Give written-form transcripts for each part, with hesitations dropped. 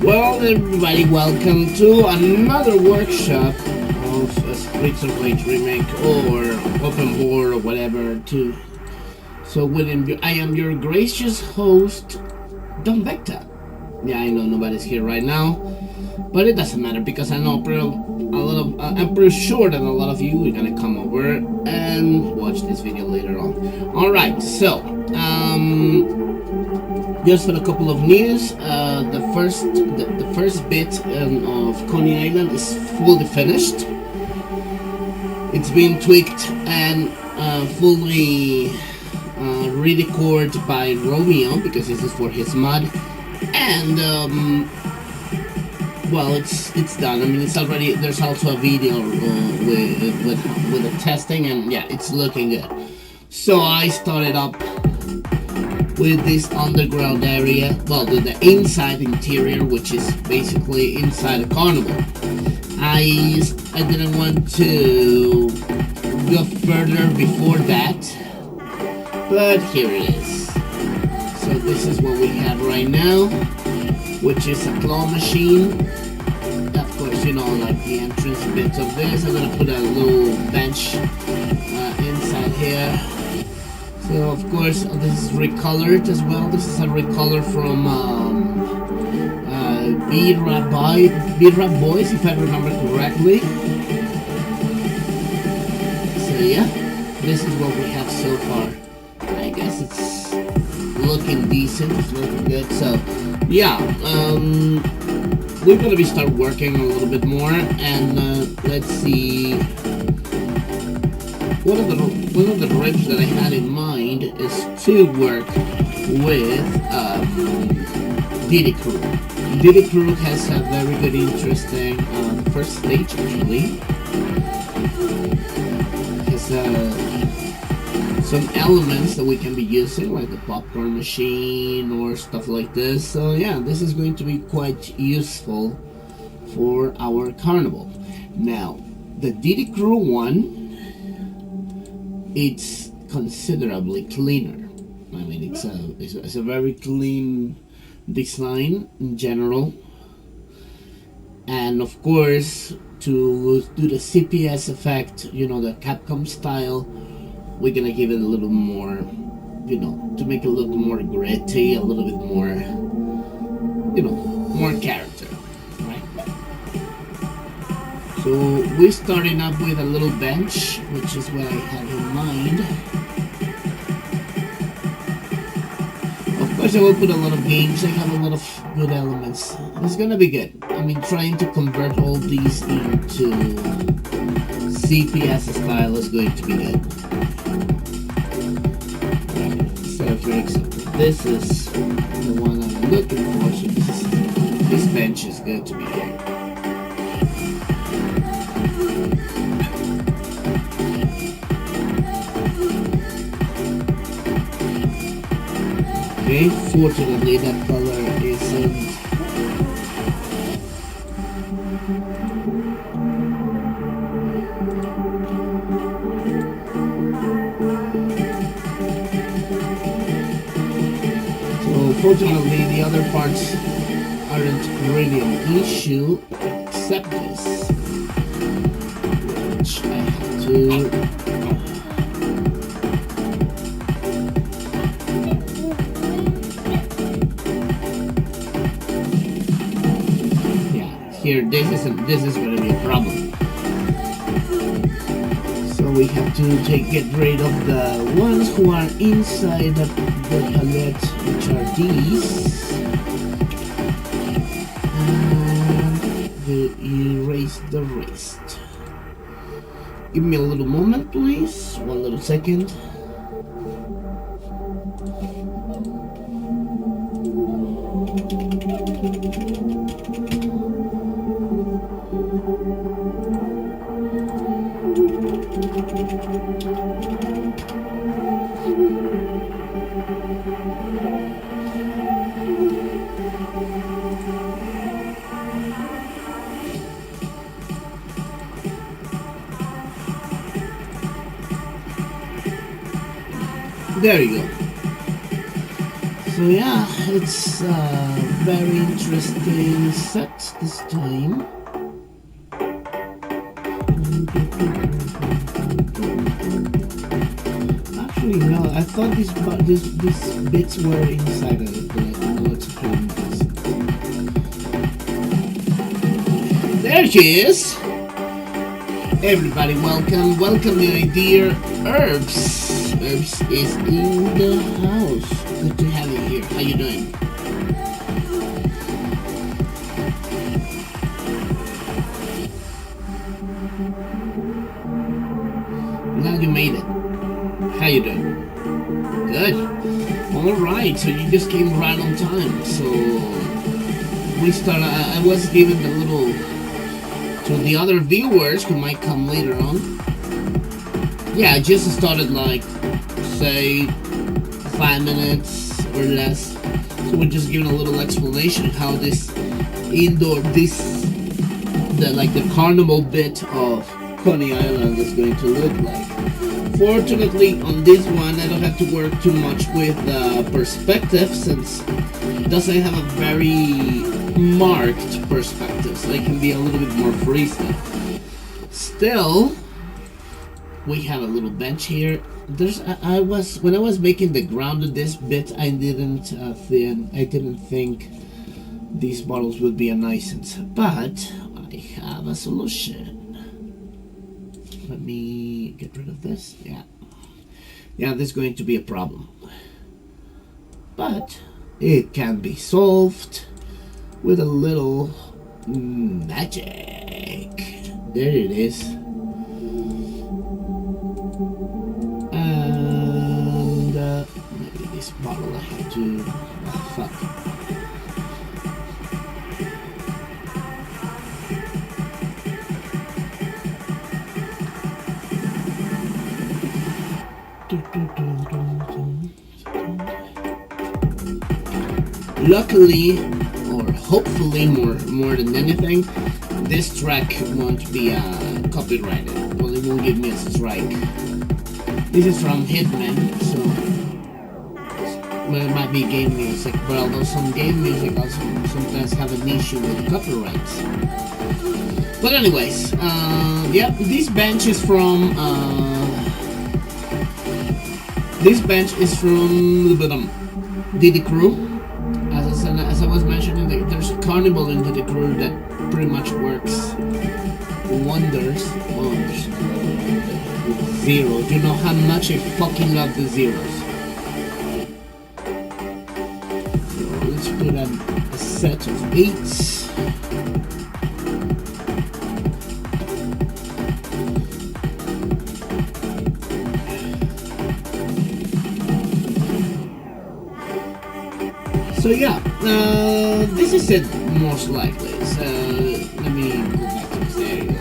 Well, everybody, welcome to another workshop of a Streets of Rage remake or open board or whatever. I am your gracious host, Don Vecta. Yeah, I know nobody's here right now, but it doesn't matter because I know I'm pretty sure that a lot of you are gonna come over and watch this video later on. All right, so just for a couple of news, the first bit of Coney Island is fully finished. It's been tweaked and fully re-recorded by Radeon because this is for his mod, and well, it's done. I mean, it's already. There's also a video with the testing, and yeah, it's looking good. So I started up with this underground area, well, the inside interior, which is basically inside a carnival. I didn't want to go further before that, but here it is. So this is what we have right now, which is a claw machine. Of course, you know, like the entrance bits of this. I'm gonna put a little bench inside here. So of course this is recolored as well. This is a recolor from Beat Rap Boys, if I remember correctly. So yeah, this is what we have so far. I guess it's looking decent, it's looking good. So yeah, we're gonna start working a little bit more, and let's see. One of the rigs that I had in mind is to work with Diddy Crew. Diddy Crew has a very good, interesting first stage actually. Has some elements that we can be using, like the popcorn machine or stuff like this. So yeah, this is going to be quite useful for our carnival. Now, the Diddy Crew one, it's considerably cleaner. I mean, it's a very clean design in general, and of course, to do the CPS effect, you know, the Capcom style, we're gonna give it a little more, you know, to make it look more gritty, a little bit more, you know, more character, right? So we're starting up with a little bench, which is what I have in mind. Of course, I will put a lot of games. I have a lot of good elements. It's gonna be good. I mean, trying to convert all these into CPS style is going to be good. Right. So, for example, this is the one I'm looking for. So this bench is going to be here. Okay, fortunately that color isn't unfortunately, the other parts aren't really an issue, except this, which I have to. Yeah, here this is going to be a problem. So we have to get rid of the ones who are inside the palette, which are these. Erase the rest. Give me a little moment, please. 1 little second. There you go. So yeah, it's a very interesting set this time. Actually, no, I thought these bits were inside of it, but I don't know what's happening. There she is. Everybody, welcome, my dear Herbs. Herbs is in the house. Good to have you here. How you doing? Glad you made it. How you doing? Good. All right. So you just came right on time. So we started. I was giving the little to the other viewers who might come later on. Yeah, I just started like, say, 5 minutes or less. So we're just giving a little explanation how this the carnival bit of Coney Island is going to look like. Fortunately, on this one, I don't have to work too much with perspective, since it doesn't have a very marked perspective, so it can be a little bit more freestyle. Still, we have a little bench here. When I was making the ground of this bit, I didn't think these bottles would be a nuisance, but I have a solution. Let me get rid of this. Yeah, this is going to be a problem, but it can be solved with a little magic. There it is. And maybe this bottle I have to. Oh, fuck. Luckily, or hopefully more than anything, this track won't be copyrighted. Well, it won't give me a strike. This is from Hitman, so well, it might be game music, but although some game music also sometimes have an issue with copyrights. But anyways, yeah, this bench is from Diddy Crew. As I was mentioning, there's a carnival in Diddy Crew that pretty much works wonders. Oh, there's zeros. You know how much I fucking love the zeros. So let's put a set of 8s. So yeah, this is it most likely. So let me go back to this. There you go.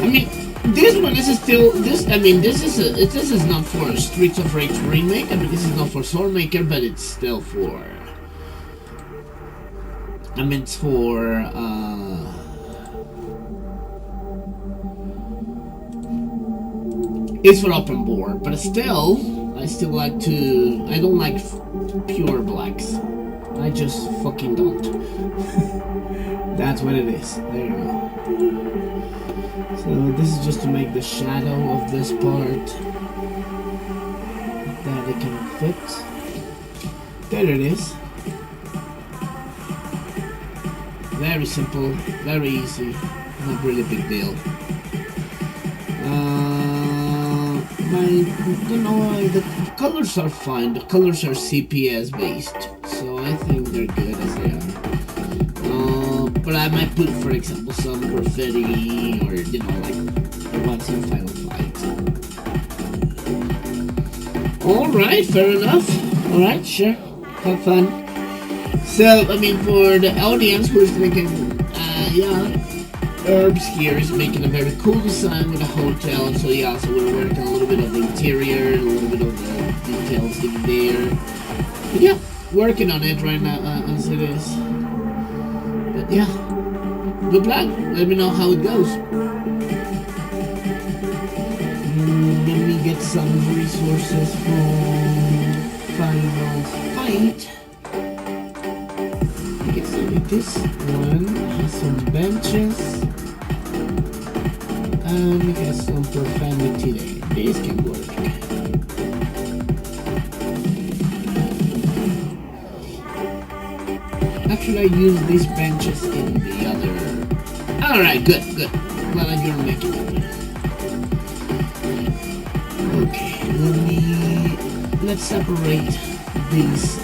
I mean, this one is still this. I mean, this is not for Streets of Rage remake. I mean, this is not for SORmaker, but it's still for. I mean, it's for. It's for open board, but still, I still like to. I don't like pure blacks. I just fucking don't. That's what it is. There you go. So this is just to make the shadow of this part that it can fit. There it is. Very simple, very easy, not really a big deal. The colors are fine. The colors are CPS based, so I think they're good as they are. But I might put, for example, some graffiti or like the ones in Final Fight. All right, fair enough. All right, sure, have fun. So, I mean, for the audience who's thinking, Herbs here is making a very cool design with a hotel. So yeah, so we're working a little bit of the interior, a little bit of the details in there. But yeah, working on it right now as it is. But yeah, good luck. Let me know how it goes. Let me get some resources from Final Fight. This one has some benches and it has some profanity there. This can work. Actually, I use these benches in the other. Alright, good. Glad that you're making it. Okay, let's separate these.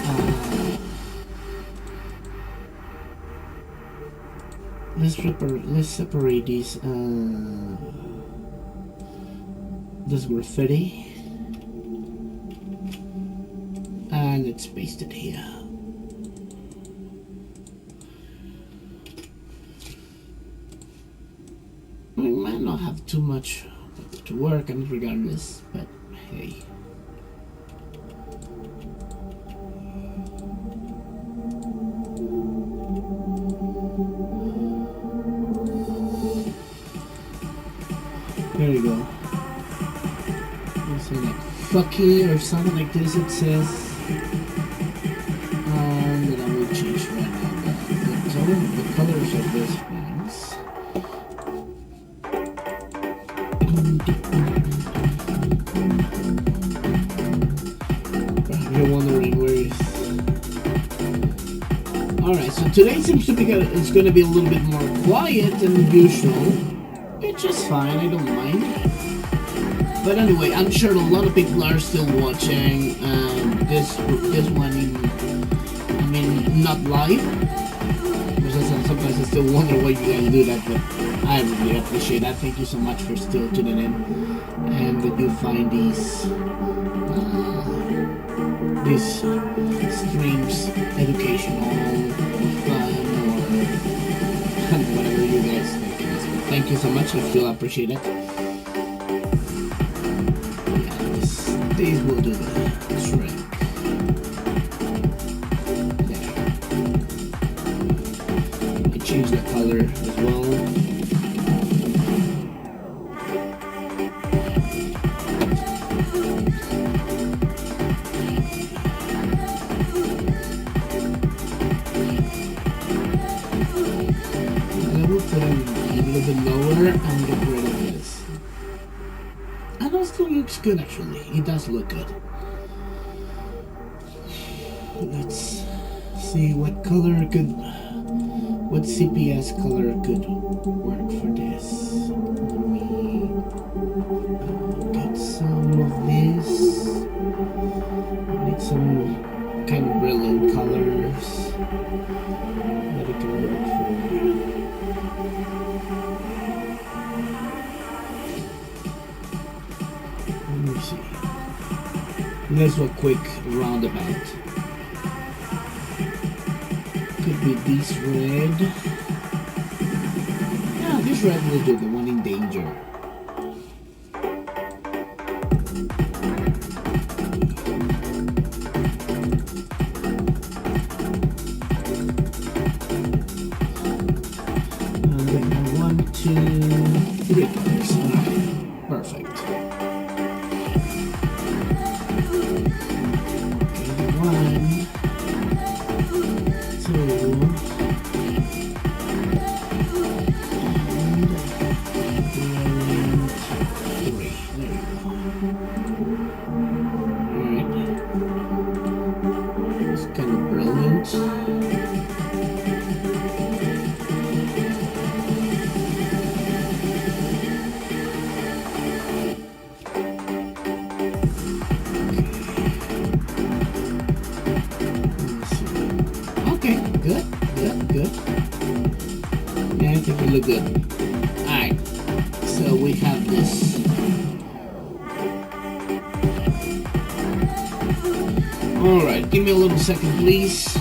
Let's separate these. This graffiti, and let's paste it here. We might not have too much to work on regardless, but hey. There you go. Something like fucky or something like this it says. And then I will change right now the colors of these things. You're wondering where is. Alright, so today seems to be it's gonna be a little bit more quiet than usual. Which is fine, I don't mind. But anyway, I'm sure a lot of people are still watching this one. I mean, not live. Because sometimes I still wonder why you guys do that, but I really appreciate that. Thank you so much for still tuning in, and that you find these streams educational, fun, or whatever you guys think. Thank you so much, I still appreciate it. Yeah, these will do the trick. There. I change the color as well. And I will put in a little bit lower and get rid of this. And it still looks good actually. It does look good. Let's see what CPS color could work for this. Let me get some of this. I need some kind of brilliant colors that it can work for. Let me see. Let's do a quick roundabout. Could be this red. Yeah, this red will do, the one in danger. And then 1, 2, 3 colors. Alright, perfect. Okay, 1. They look good. Alright, so we have this. Alright, give me a little second, please.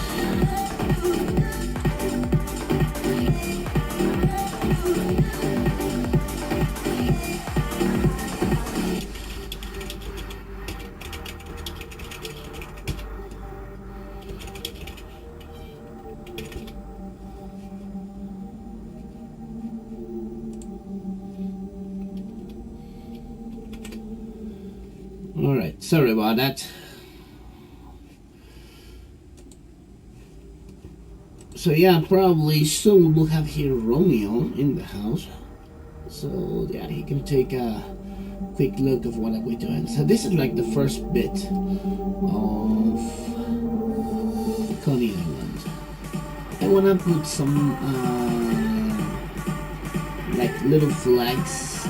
Alright, sorry about that. So yeah, probably soon we'll have here Romeo in the house. So yeah, he can take a quick look of what we're doing. So this is like the first bit of Coney Island. I wanna put some like little flags,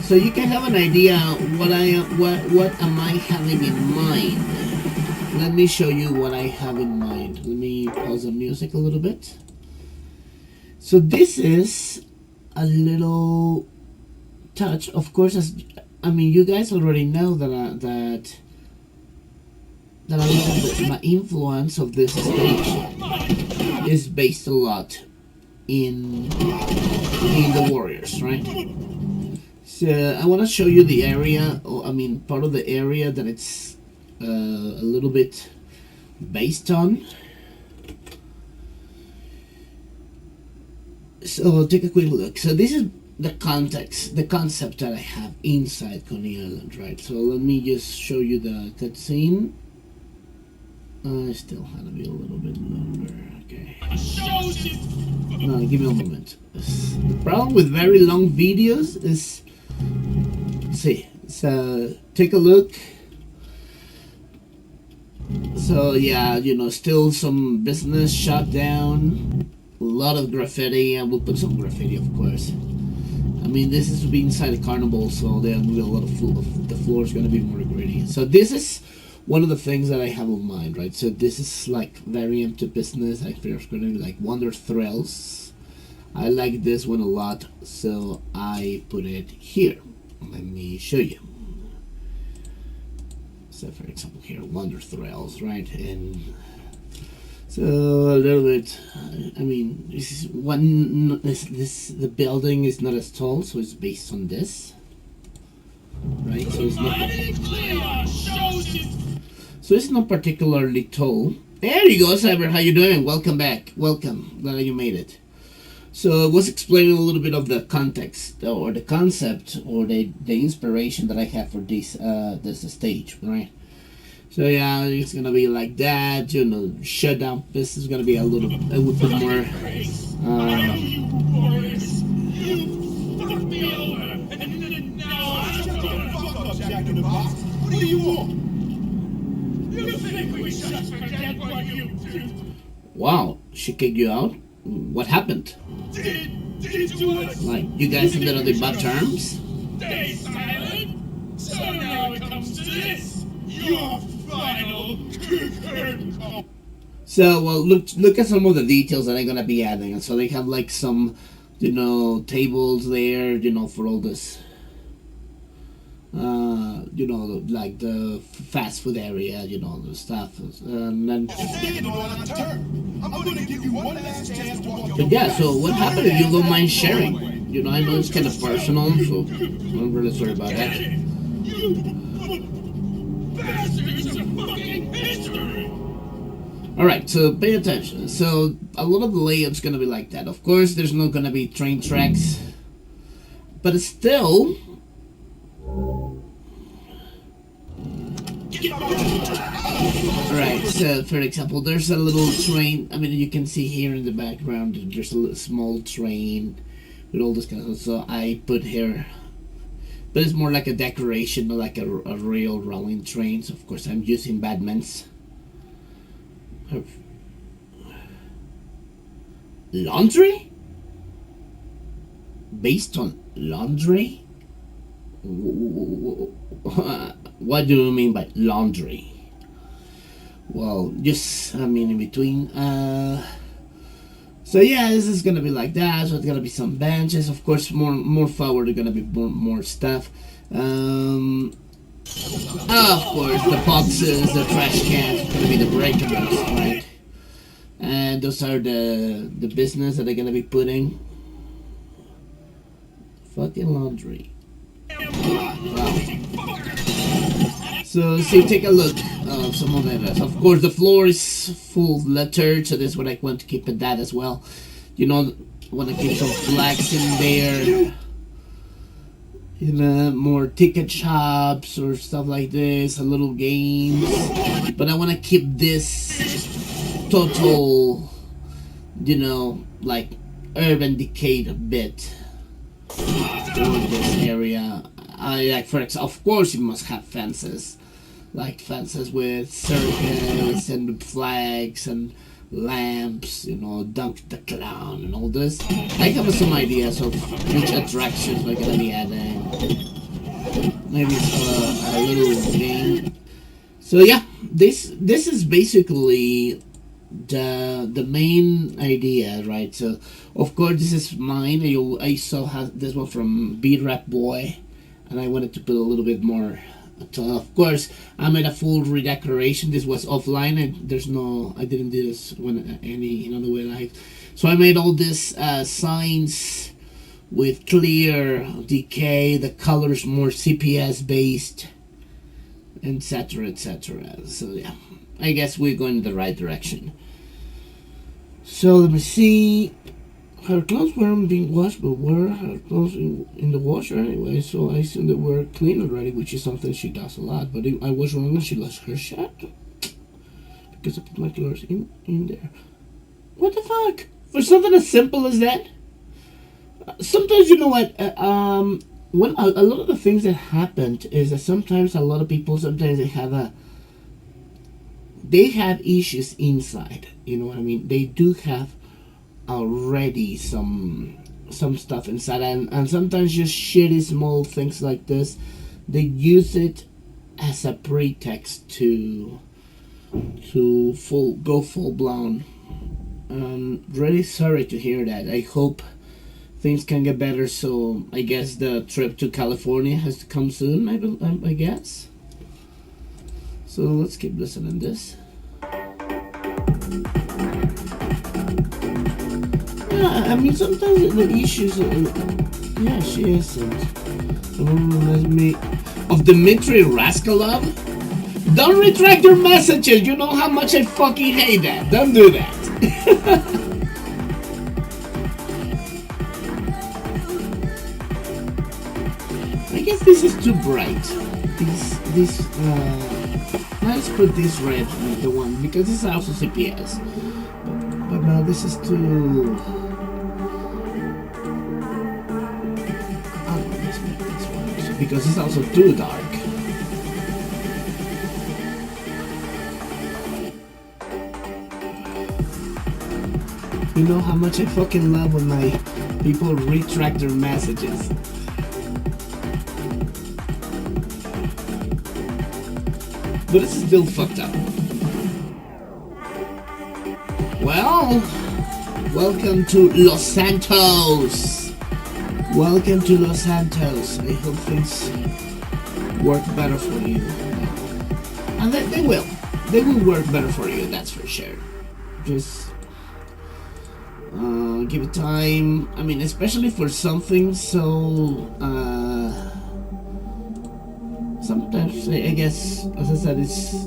so you can have an idea what am I having in mind. Let me show you what I have in mind. Let me pause the music a little bit. So this is a little touch, of course. As I mean, you guys already know that a lot of my influence of this stage is based a lot in the Warriors, right? So I want to show you the area, or I mean part of the area that it's a little bit based on. So take a quick look. So this is the context, the concept that I have inside Coney Island, right? So let me just show you the cutscene. I still had to be a little bit longer. Okay. No, give me a moment. The problem with very long videos is, see. So take a look. So yeah, you know, still some business shut down. A lot of graffiti, and we'll put some graffiti, of course. I mean, this is inside a carnival, so there will be a lot of the floor is going to be more gritty. So this is one of the things that I have in mind, right? So this is like very empty business. I feel it's going to be like Wonder Thrills. I like this one a lot, so I put it here. Let me show you. So for example here, Wonder Thrills, right? And so a little bit, I mean, this is one, the building is not as tall, so it's based on this, right? So it's not particularly tall. There you go, Cyber, how you doing? Welcome back, welcome, glad you made it. So I was explaining a little bit of the context, or the concept, or the inspiration that I have for this stage, right? So yeah, it's gonna be like that, you know, shut down. This is gonna be a little, I would put more, What do you want? You think we should forget what you do? Wow, she kicked you out? What happened? Did you like, you guys ended on the bad terms? stay silent? So now it comes to this. Your final curtain call. So, well, look at some of the details that I'm gonna be adding. And so they have like some, you know, tables there, you know, for all this, you know, like the fast food area, you know, the stuff. And then, but yeah, so what happened if you don't mind sharing? You know, I know it's kind of personal, so I'm really sorry about that. Alright, so pay attention. So a lot of the layout's gonna be like that. Of course, there's not gonna be train tracks, but still, right, so for example, there's a little train. I mean, you can see here in the background, there's a little small train with all this kind of stuff. So I put here, but it's more like a decoration, not like a real rolling train. So of course, I'm using Batman's. Laundry? Based on laundry? What do you mean by laundry? Well, just, I mean, in between. So yeah, this is gonna be like that. So it's gonna be some benches, of course, more forward. There's gonna be more stuff. Of course, the boxes, the trash cans, it's gonna be the breakables, right? And those are the business that they're gonna be putting. Fucking laundry. Wow. So take a look of some of it. Of course, the floor is full littered, so that's what I want to keep at that as well. You know, want to keep some flags in there. You know, more ticket shops or stuff like this, a little games. But I want to keep this total, you know, like urban decay a bit for this area. Like for example, of course, you must have fences, like fences with circus and flags and lamps, you know, Dunk the Clown and all this. I have some ideas of which attractions we're gonna be adding. Maybe it's a little game. So yeah, this is basically the main idea, right? So of course this is mine. I saw this one from B-Rap Boy, and I wanted to put a little bit more. So of course I made a full redecoration. This was offline, and I didn't do this any other way. Like, so I made all these signs with clear decay, the colors more CPS based, etc, etc. So yeah, I guess we're going in the right direction. So let me see. Her clothes weren't being washed, but were her clothes in the washer anyway, so I assume they were clean already, which is something she does a lot. But I was wrong and she lost her shirt because I put my clothes in there. What the fuck? For something as simple as that? Sometimes, you know what, when a lot of the things that happened is that sometimes a lot of people, sometimes they have issues inside, you know what I mean? They do have already some stuff inside, and sometimes just shitty small things like this, they use it as a pretext to go full blown. Really sorry to hear that. I hope things can get better, so I guess the trip to California has to come soon, I guess. So let's keep listening to this. Yeah, I mean, sometimes the issues yeah, she isn't. Reminds me of Dmitry Raskolov. Don't retract your messages, you know how much I fucking hate that. Don't do that. I guess this is too bright. Let's put this red with the one, because this is also CPS. But now this is too... let's make this one, because it's also too dark. You know how much I fucking love when my people retract their messages. But it's still fucked up. Well, welcome to Los Santos. Welcome to Los Santos. I hope things work better for you. And they will. They will work better for you, that's for sure. Just give it time. I mean, especially for something so sometimes I guess, as I said, it's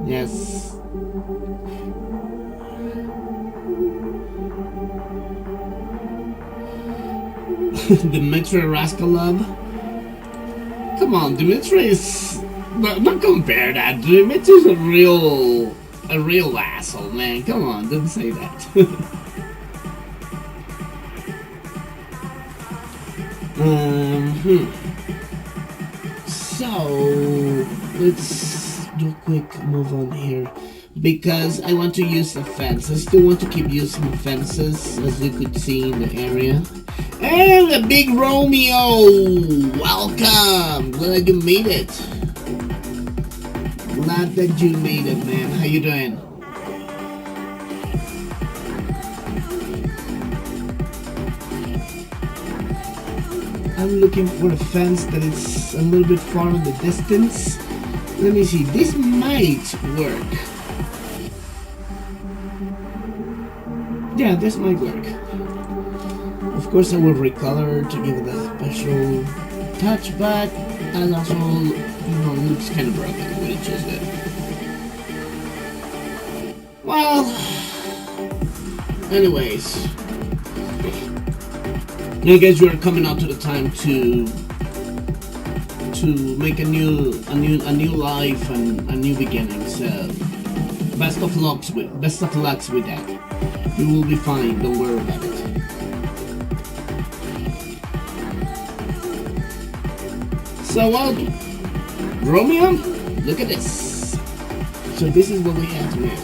yes. Dmitry Raskolov. Come on, Dmitry is don't compare that. Dmitry's a real asshole, man. Come on, don't say that. So let's do a quick move on here, because I want to use the fence. I still want to keep using fences, as you could see in the area. And the big Romeo, welcome. Glad you made it. Glad that you made it, man. How you doing? I'm looking for a fence that is a little bit far in the distance. Let me see, this might work. Yeah, this might work. Of course I will recolor to give it a special touch, but it also, you know, looks kind of broken when it just did. Well, anyways, I guess you are coming out to the time to make a new life and a new beginning. So best of luck with that. You will be fine. Don't worry about it. So well, Romeo, look at this. So this is what we have now.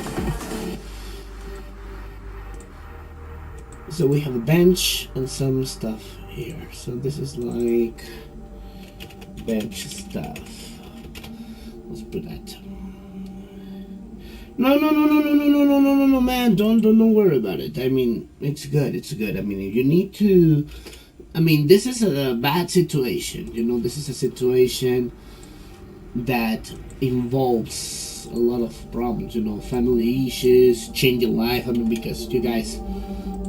So we have a bench and some stuff here. So this is like bench stuff. Let's put that. No, man! Don't worry about it. I mean, it's good. I mean, you need to. I mean, this is a bad situation. You know, this is a situation that involves a lot of problems. You know, family issues, changing life. I mean, because you guys,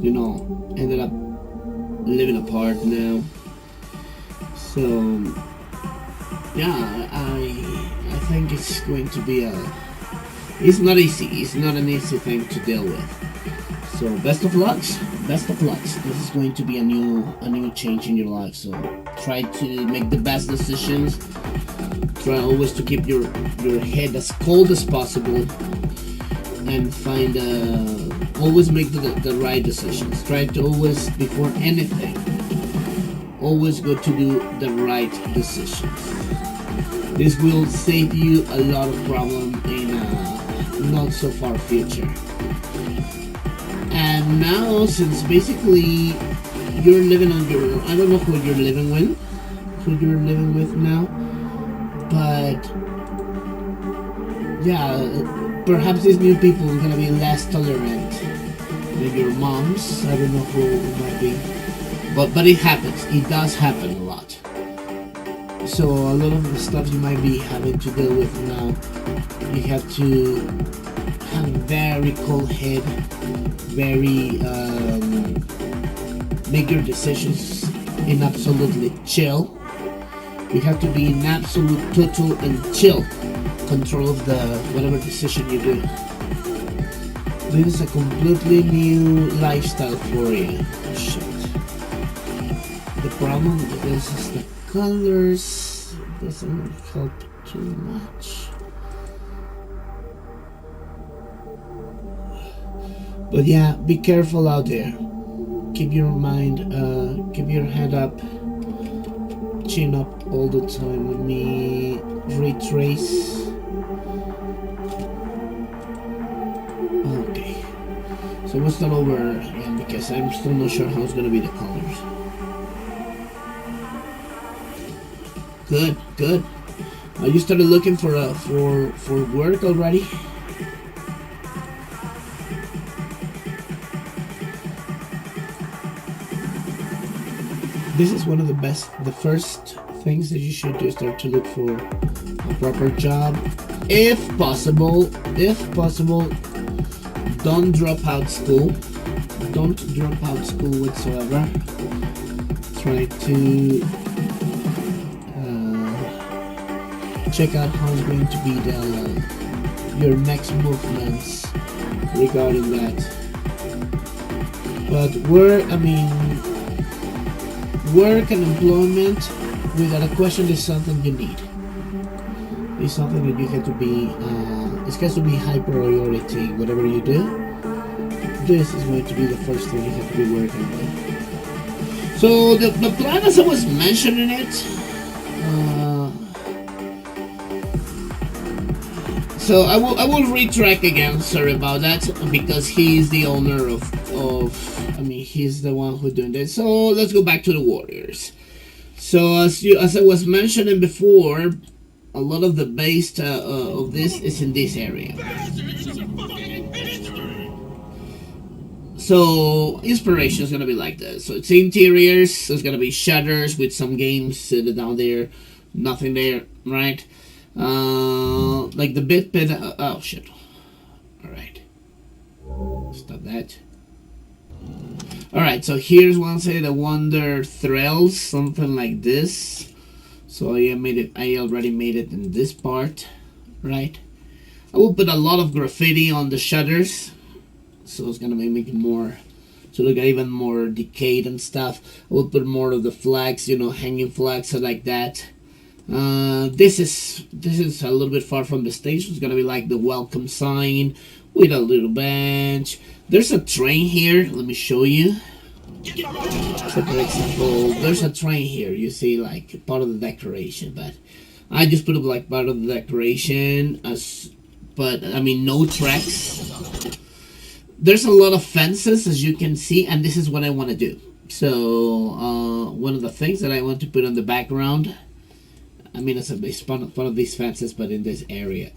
you know, ended up living apart now. So yeah, I think it's going to be it's not easy. It's not an easy thing to deal with. So best of luck. This is going to be a new change in your life. So try to make the best decisions. Try always to keep your head as cold as possible, and find always make the right decisions. Try to always, before anything, always go to do the right decisions. This will save you a lot of problem in not so far future. And now, since basically you're living on your, I don't know who you're living with now, but yeah, perhaps these new people are gonna be less tolerant than your moms. I don't know who it might be, but it happens. It does happen a lot. So a lot of the stuff you might be having to deal with now, you have to have a very cool head, very make your decisions in absolutely chill. You have to be in absolute total and chill control of the whatever decision you do. This is a completely new lifestyle for you. Shit. The problem with this is the colors doesn't help too much. But yeah, be careful out there. Keep your mind, keep your head up, chin up all the time. Let me retrace. Okay, so we'll start over again because I'm still not sure how it's gonna be the colors. Good. You started looking for work already? This is one of the first things that you should do. Start to look for a proper job, if possible. Don't drop out school. Don't drop out school whatsoever. Try to check out how it's going to be your next movements regarding that. But work and employment without a question is something you need. It's something that you have to be, it has to be high priority. Whatever you do, this is going to be the first thing you have to be working with. So the plan, as I was mentioning it, so I will retrack again. Sorry about that, because he's the owner of he's the one who's doing this. So let's go back to the Warriors. So as I was mentioning before, a lot of the base of this is in this area. So inspiration is gonna be like this. So it's interiors. So it's gonna be shutters with some games down there, nothing there, right? Like the bit. Oh shit! All right, stop that. All right. So here's one say the Wonder Thrills, something like this. So I made it. I already made it in this part, right? I will put a lot of graffiti on the shutters. So it's gonna make it more, to look even more decayed and stuff. I will put more of the flags, you know, hanging flags, so like that. This is a little bit far from the stage. It's gonna be like the welcome sign with a little bench. There's a train here. Let me show you. So for example, there's a train here. You see, like part of the decoration, but I just put it like part of the decoration as. But I mean, no tracks. There's a lot of fences, as you can see, and this is what I want to do. So one of the things that I want to put on the background, I mean, it's a base part of these fences, but in this area,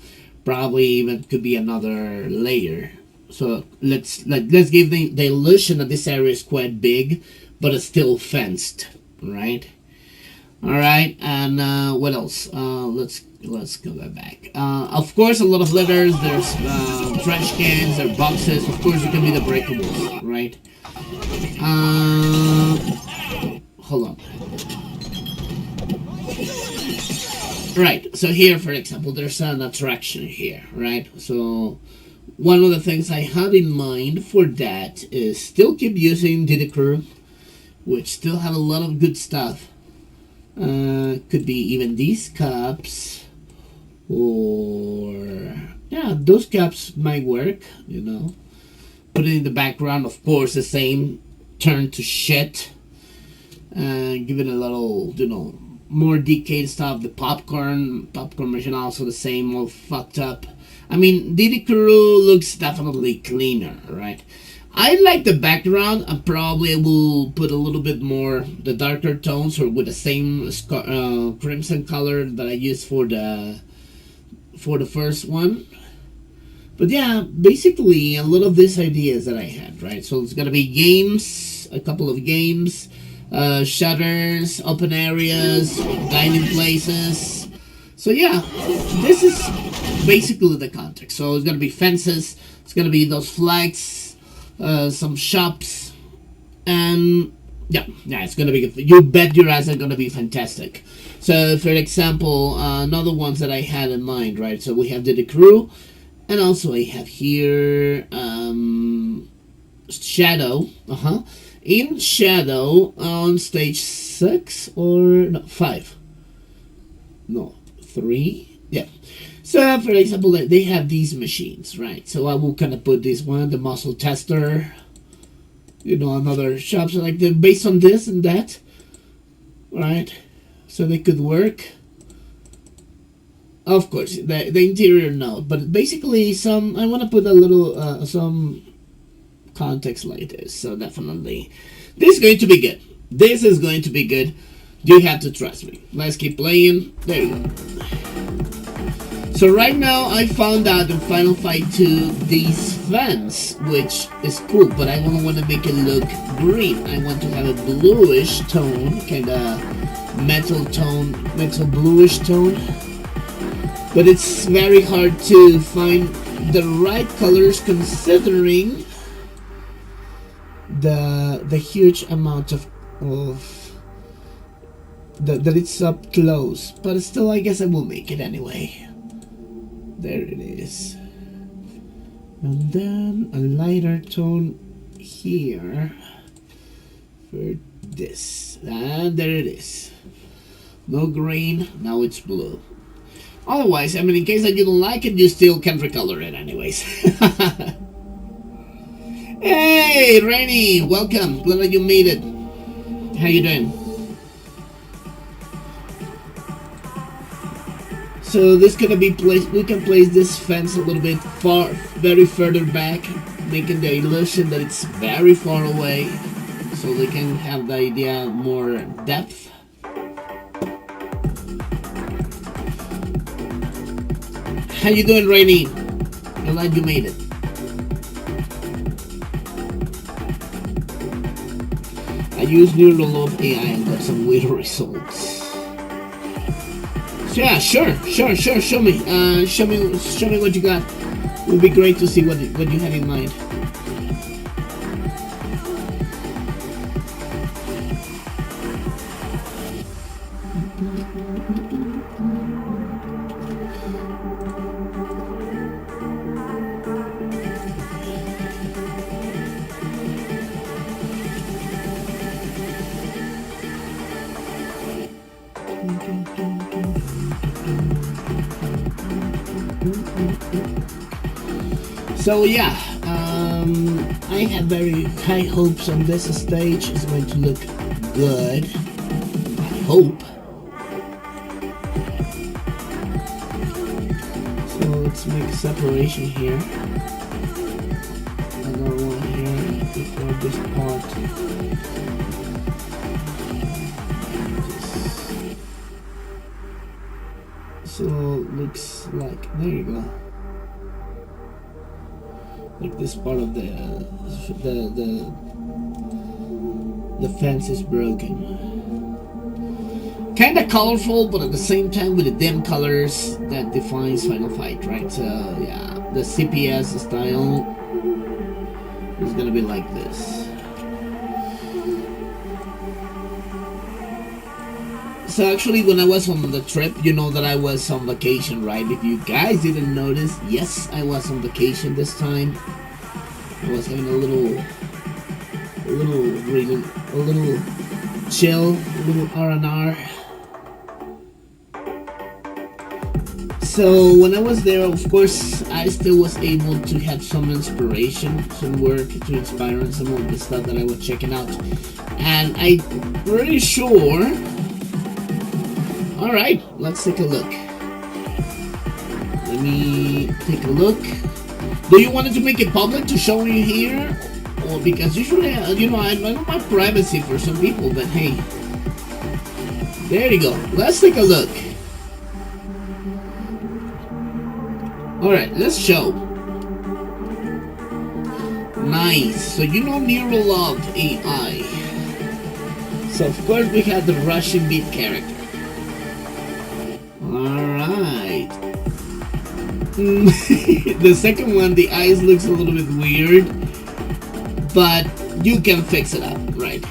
probably even could be another layer. So let's give the illusion that this area is quite big, but it's still fenced, right? All right, and what else? Let's go back. Of course, a lot of letters. There's trash cans, there are boxes. Of course, it can be the breakables, right? Hold on. Right. So here, for example, there's an attraction here, right? So one of the things I have in mind for that is still keep using Diddy Crew, which still have a lot of good stuff. Could be even these cups, or yeah, those cups might work, you know. Put it in the background, of course, the same turn to shit. Give it a little, you know, more decayed stuff. The popcorn machine also the same, all fucked up. I mean, Diddy Crew looks definitely cleaner, right? I like the background. I probably will put a little bit more the darker tones, or with the same crimson color that I used for the first one. But yeah, basically a lot of these ideas that I had, right? So it's gonna be games, a couple of games, shutters, open areas, dining places. So yeah, this is basically the context. So it's gonna be fences. It's gonna be those flags. Some shops, and yeah, it's gonna be. You bet your ass it's gonna be fantastic. So, for example, another ones that I had in mind, right? So we have the crew, and also I have here Shadow. In Shadow on stage 6 or no 5, no 3, yeah. So, for example, they have these machines, right? So I will kind of put this one, the muscle tester, you know, another shop, so like based on this and that, right? So they could work. Of course, the interior, no, but basically I want to put a little, some context like this. So definitely, this is going to be good. This is going to be good. You have to trust me. Let's keep playing. There you go. So right now I found out in Final Fight 2 these fans, which is cool, but I don't want to make it look green. I want to have a bluish tone, kind of metal bluish tone. But it's very hard to find the right colors considering the huge amount of that it's up close. But still, I guess I will make it anyway. There it is. And then a lighter tone here for this. And there it is. No green, now it's blue. Otherwise, I mean, in case that you don't like it, you still can recolor it anyways. Hey, Rainy, welcome. Glad that you made it. How you doing? So this gonna be placed. We can place this fence a little bit very further back, making the illusion that it's very far away, so we can have the idea more depth. How you doing, Rainy? I'm glad you made it. used Neural of AI and got some weird results. So yeah, sure. Show me what you got. It would be great to see what you had in mind. So yeah, I have very high hopes on this stage. It's going to look good, I hope. So let's make a separation here. Another one here before this part. So looks like, there you go. Like this part of the fence is broken. Kinda colorful, but at the same time with the dim colors that defines Final Fight, right? So yeah, the CPS style is gonna be like this. So actually, when I was on the trip, you know that I was on vacation, right? If you guys didn't notice, yes, I was on vacation this time. I was having a little chill, a little R&R. So when I was there, of course, I still was able to have some inspiration, some work to inspire on some of the stuff that I was checking out. And I'm pretty sure. Alright, let's take a look. Let me take a look. Do you want to make it public to show you here? Or because usually, you know, I know my privacy for some people, but hey. There you go. Let's take a look. Alright, let's show. Nice. So you know Neural of AI. So of course we have the Russian beat character. Alright. The second one, the eyes looks a little bit weird, but you can fix it up, right?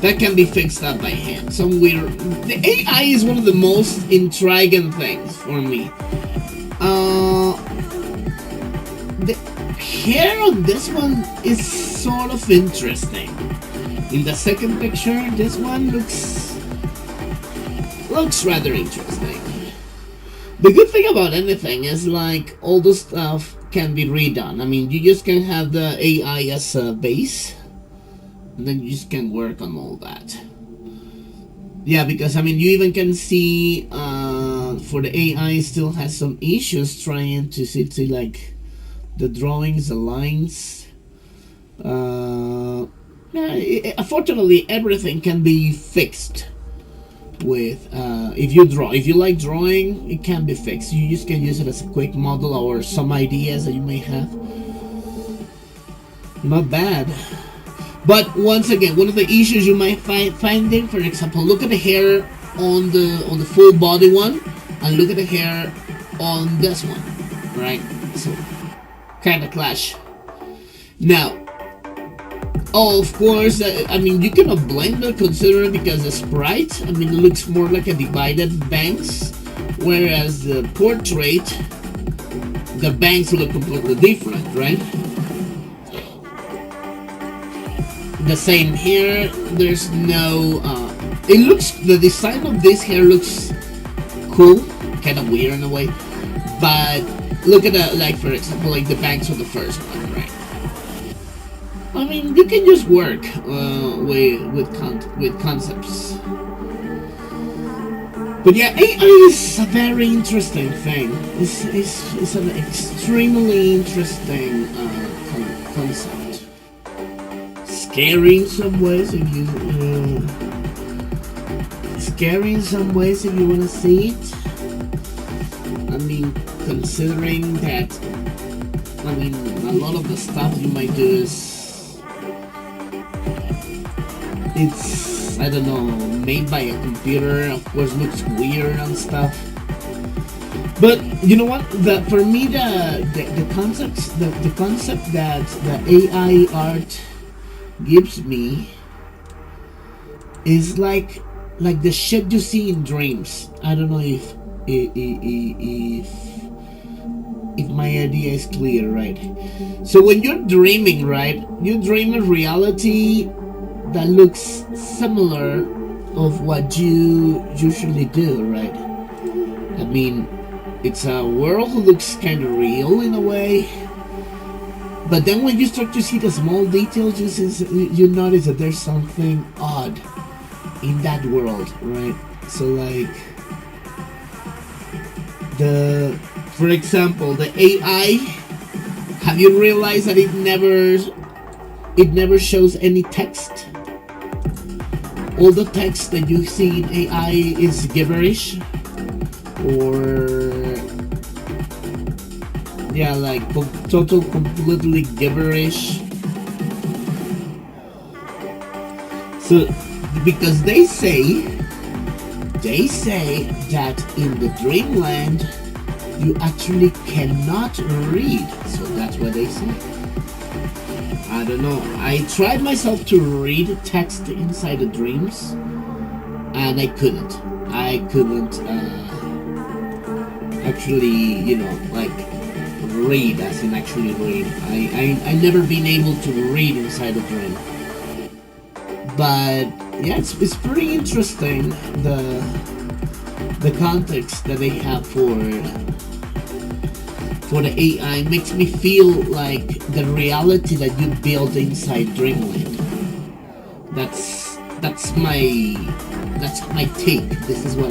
That can be fixed up by hand. Some weird. The AI is one of the most intriguing things for me. The hair on this one is sort of interesting. In the second picture, this one looks rather interesting. The good thing about anything is like all the stuff can be redone. I mean, you just can have the AI as a base, and then you just can work on all that. Yeah, because I mean, you even can see for the AI still has some issues trying to see like the drawings, the lines. Yeah, unfortunately, everything can be fixed with if you like drawing, it can be fixed. You just can use it as a quick model or some ideas that you may have. Not bad. But once again, one of the issues you might find there, for example, look at the hair on the full body one and look at the hair on this one, right? So kind of clash. Now, oh, of course, I mean, you cannot blame it considering because the sprite, I mean, it looks more like a divided banks, whereas the portrait, the banks look completely different, right? The same here, there's no, it looks, the design of this hair looks cool, kind of weird in a way, but look at the, like, for example, like the banks of the first one, right? I mean, you can just work with concepts. But yeah, AI is a very interesting thing. It's an extremely interesting concept. Scary in some ways if you want to see it. I mean, considering that, I mean, a lot of the stuff you might do is it's, I don't know, made by a computer. Of course, looks weird and stuff. But you know what? For me, the concept that the AI art gives me is like the shit you see in dreams. I don't know if my idea is clear, right? So when you're dreaming, right, you dream a reality that looks similar of what you usually do, right? I mean, it's a world that looks kind of real in a way, but then when you start to see the small details, you notice that there's something odd in that world, right? So like for example, the AI, have you realized that it never shows any text? All the text that you see in AI is gibberish, or yeah, like completely gibberish. So because they say that in the dreamland you actually cannot read. So that's what they say. I don't know. I tried myself to read text inside the dreams, and I couldn't actually, like read, as in actually read. I never been able to read inside a dream. But yeah, it's pretty interesting, the context that they have for the AI. Makes me feel like the reality that you build inside Dreamland. That's my take. This is what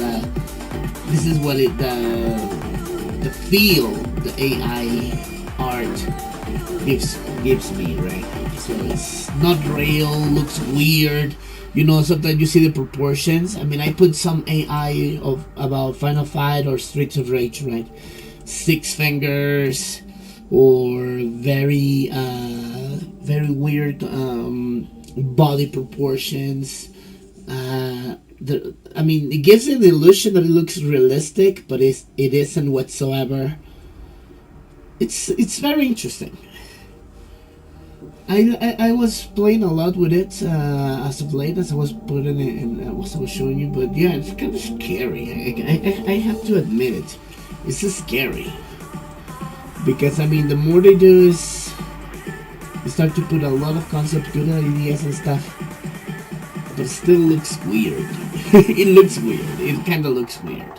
the feel the AI art gives me, right? So it's not real, looks weird. Sometimes you see the proportions. I mean, I put some AI of about Final Fight or Streets of Rage, right? 6 fingers, or very weird body proportions. I mean, it gives an illusion that it looks realistic, but it isn't whatsoever. It's very interesting. I was playing a lot with it as of late, as I was putting it in, as I was showing you. But yeah, it's kind of scary. I have to admit it. It's just scary, because I mean, the more they do is they start to put a lot of concepts, good ideas and stuff, but it still looks weird. It looks weird. It kind of looks weird.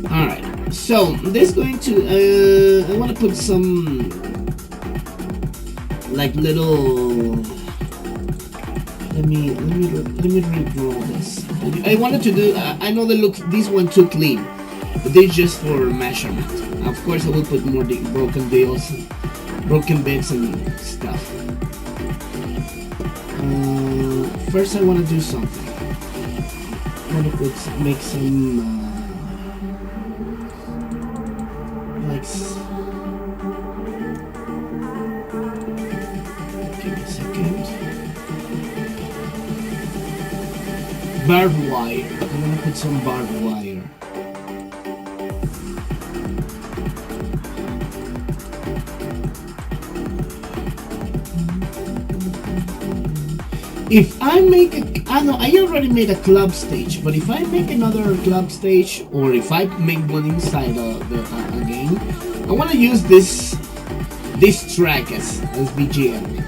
All right. So this going to I want to put some like little. Let me redraw this. I wanted to do. I know these one too clean, but they're just for measurement. Of course, I will put more broken bits and stuff. First, I want to do something. I want to make some. Give me a second. Barbed wire. I'm gonna put some barbed wire. If I make I already made a club stage, but if I make another club stage, or if I make one inside a game, I want to use this track as BGM.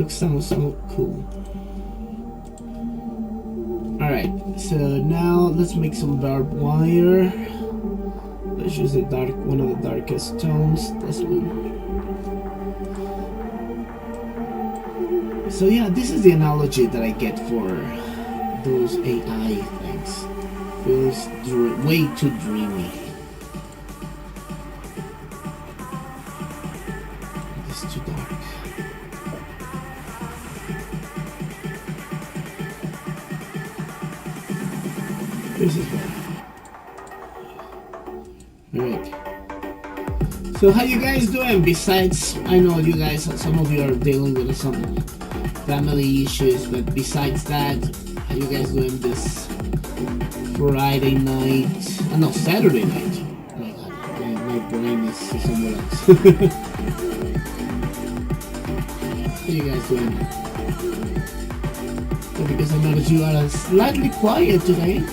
It sounds so cool. Alright, so now let's make some barbed wire. Let's use one of the darkest tones, this one. So yeah, this is the analogy that I get for those AI things. Feels way too dreamy. It's too dark. This is better. Alright. So how you guys doing? Besides, I know you guys, some of you are dealing with some family issues, but besides that, how you guys doing this Friday night? No, Saturday night. Oh my God, my brain is somewhere else. How you guys doing? So because I noticed you are slightly quiet today.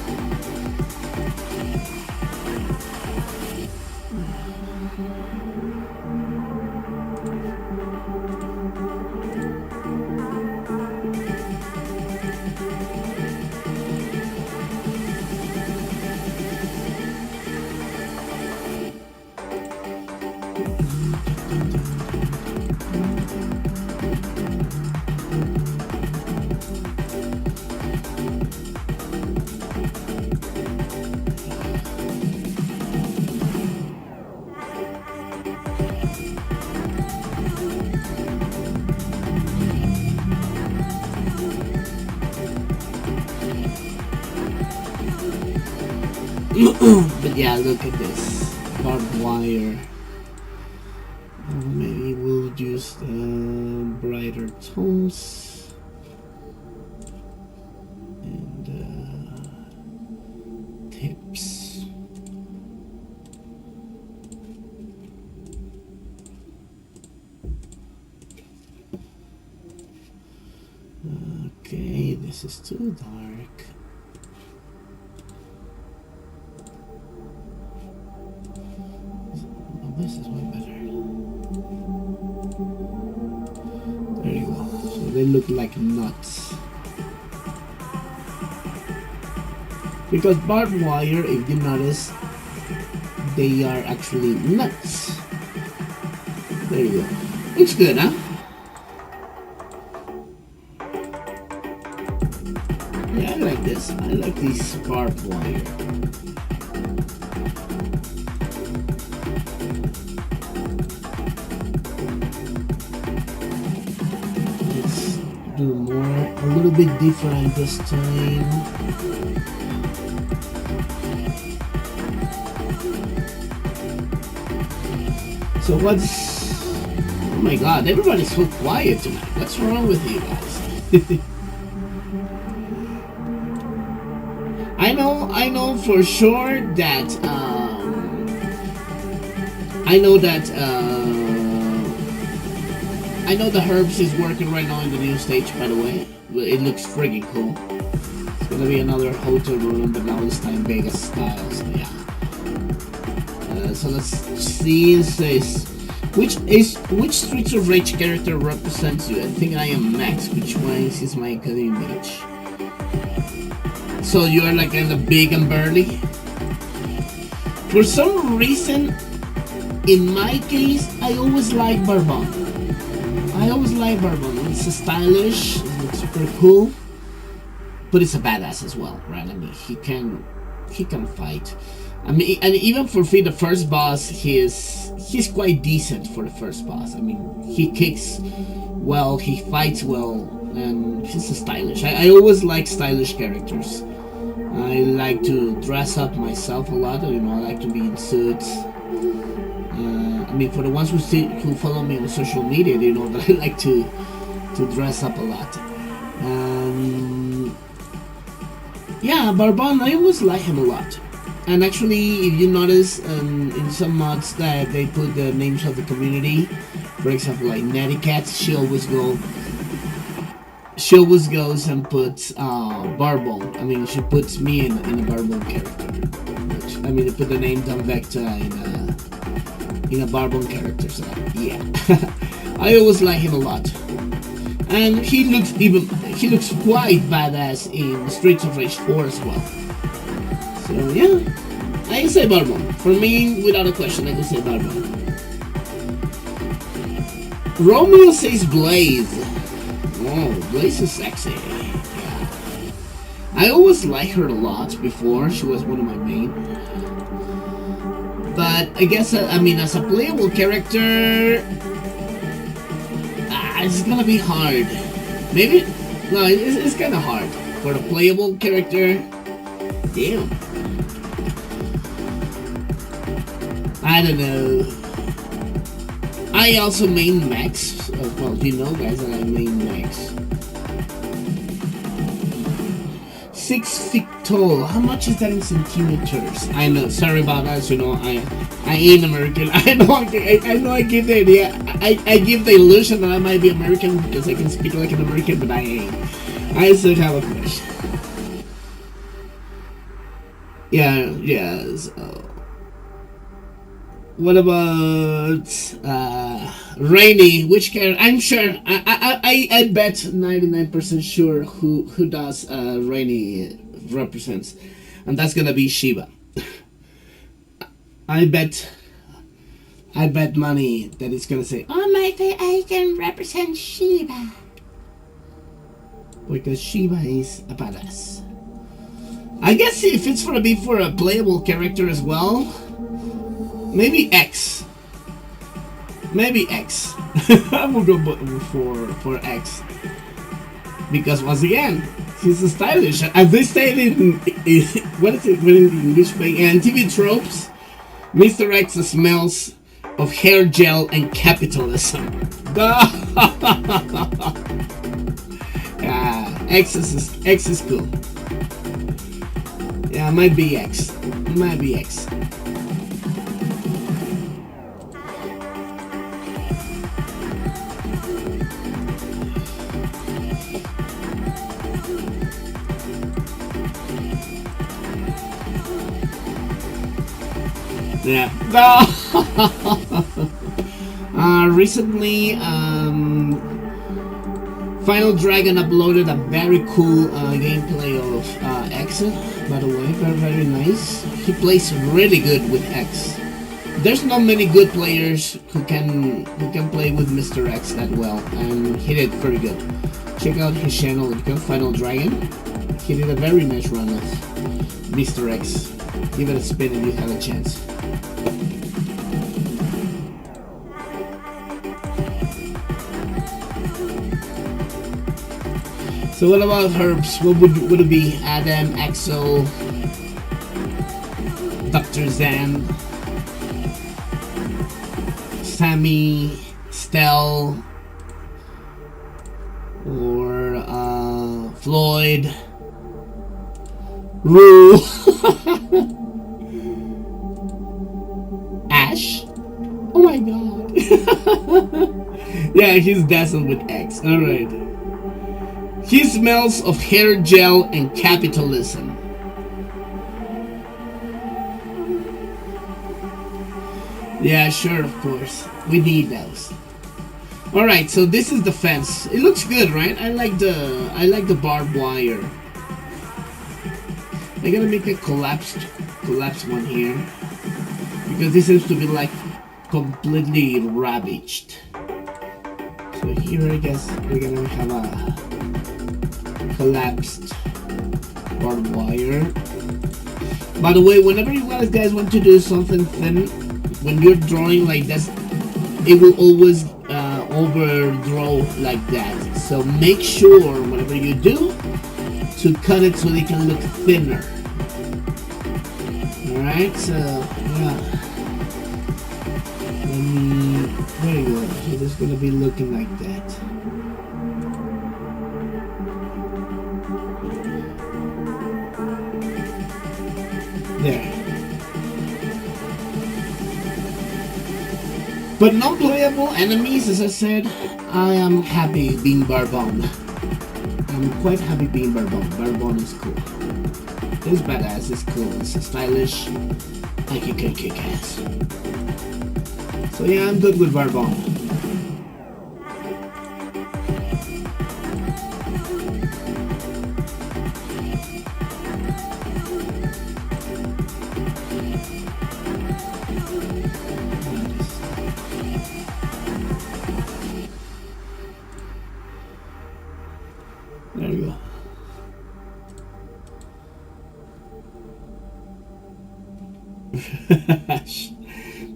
But yeah, look at this barbed wire. Maybe we'll use brighter tones and tips. Okay, this is too dark. This is way better. There you go. So they look like nuts. Because barbed wire, if you notice, they are actually nuts. There you go. Looks good, huh? Yeah, I like this. I like these barbed wire. Do more, a little bit different this time. So what's, oh my God, everybody's so quiet tonight. What's wrong with you guys? I know for sure that, I know the Herbs is working right now in the new stage, by the way. It looks freaking cool. It's gonna be another hotel room, but now this time Vega style, so yeah. So let's see, it says, which Streets of Rage character represents you? I think I am Max. Which one is my image? So you are like kind of big and burly? For some reason, in my case, I always like Barbon. It's stylish, it looks super cool, but it's a badass as well, right? I mean, he can fight. I mean, and even for the first boss, he's quite decent for the first boss. I mean, he kicks well, he fights well, and he's stylish. I always like stylish characters. I like to dress up myself a lot. You know, I like to be in suits. I mean, for the ones who follow me on social media, they know that I like to dress up a lot. Yeah, Barbon, I always like him a lot. And actually, if you notice in some mods that they put the names of the community, for example, like Neticat, she always goes and puts Barbon. I mean, she puts me in a Barbon character. Which, I mean, they put the name Don Vecta in a Barbon character, so yeah. I always like him a lot. And he looks quite badass in Streets of Rage 4 as well. So yeah, I can say Barbon. For me, without a question, I can say Barbon. Romeo says Blaze. Oh, Blaze is sexy. Yeah. I always liked her a lot before. She was one of my main. But I guess, I mean, as a playable character, it's gonna be hard. Maybe, no, it's kind of hard. For a playable character, Damn. I don't know. I also main Max. Well, you know, guys, that I main Max. 6 feet tall. How much is that in centimeters? I know. Sorry about that. You know, I ain't American. I know. I give the idea. I give the illusion that I might be American because I can speak like an American, but I ain't. I still have a question. Yeah. So. What about Rainy? Which character? I'm sure. I bet 99% sure who does Rainy represents, and that's gonna be Shiva. I bet money that it's gonna say, "Oh my God, I can represent Shiva," because Shiva is a badass. I guess if it's gonna be for a playable character as well. Maybe X. I will go for X. Because once again, he's stylish. As they say in what is it in English? And TV tropes, Mr. X smells of hair gel and capitalism. X is cool. Yeah, might be X. Yeah. Recently, Final Dragon uploaded a very cool gameplay of X. By the way, very nice. He plays really good with X. There's not many good players who can play with Mr. X that well, and he did very good. Check out his channel, Final Dragon. He did a very nice run of Mr. X. Give it a spin if you have a chance. So what about herbs? What would it be? Adam, Axel, Dr. Zan, Sammy, Stell, or Floyd, Rue, Ash. Oh my god. Yeah, he's dazzled with X. Alright. He smells of hair gel and capitalism. Yeah, sure, of course. We need those. Alright, so this is the fence. It looks good, right? I like the barbed wire. I'm gonna make a collapsed one here. Because this seems to be like completely ravaged. So here I guess we're gonna have a collapsed barbed wire. By the way, whenever you guys want to do something thin, when you're drawing like this, it will always overdraw like that. So make sure whatever you do to cut it so they can look thinner. Alright, so yeah. There you go. So it's gonna be looking like that. There. But non-playable enemies, as I said, I am happy being Barbone. I'm quite happy being Barbone. Barbone is cool. It's badass, it's cool, it's stylish, and he can kick ass. So yeah, I'm good with Barbone. There you go.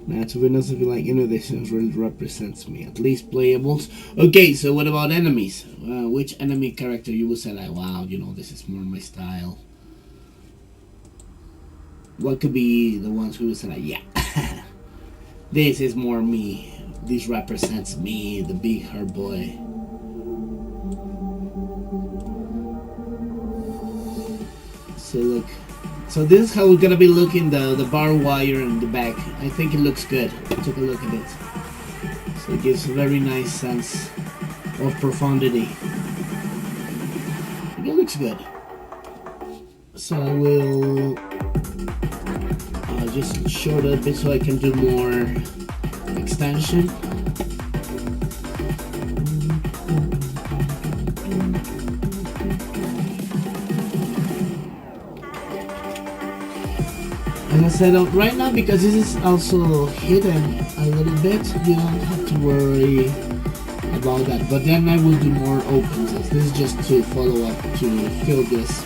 Now, to be honest, I feel like, this really represents me. At least playables. Okay, so what about enemies? Which enemy character you would say like, wow, this is more my style? what could be the ones who say like, yeah, this is more me. This represents me, the big hard boy. So look, so this is how we're gonna be looking the barbed wire in the back. I think it looks good. Take a look at it. So it gives a very nice sense of profundity. It looks good. So I will just short it a bit so I can do more extension. And I said right now, because this is also hidden a little bit, you don't have to worry about that. But then I will do more opens. This is just to follow up to fill this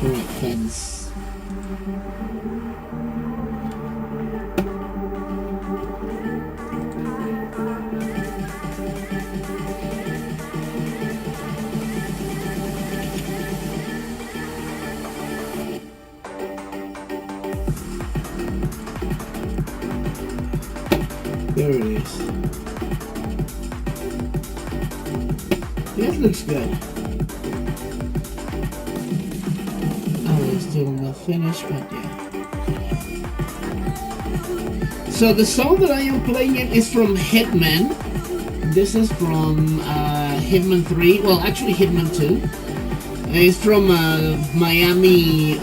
correct fence. There it is. This looks good. Oh, it's still not finished, but yeah. So the song that I am playing is from Hitman. This is from Hitman 3. Well, actually Hitman 2. It's from Miami.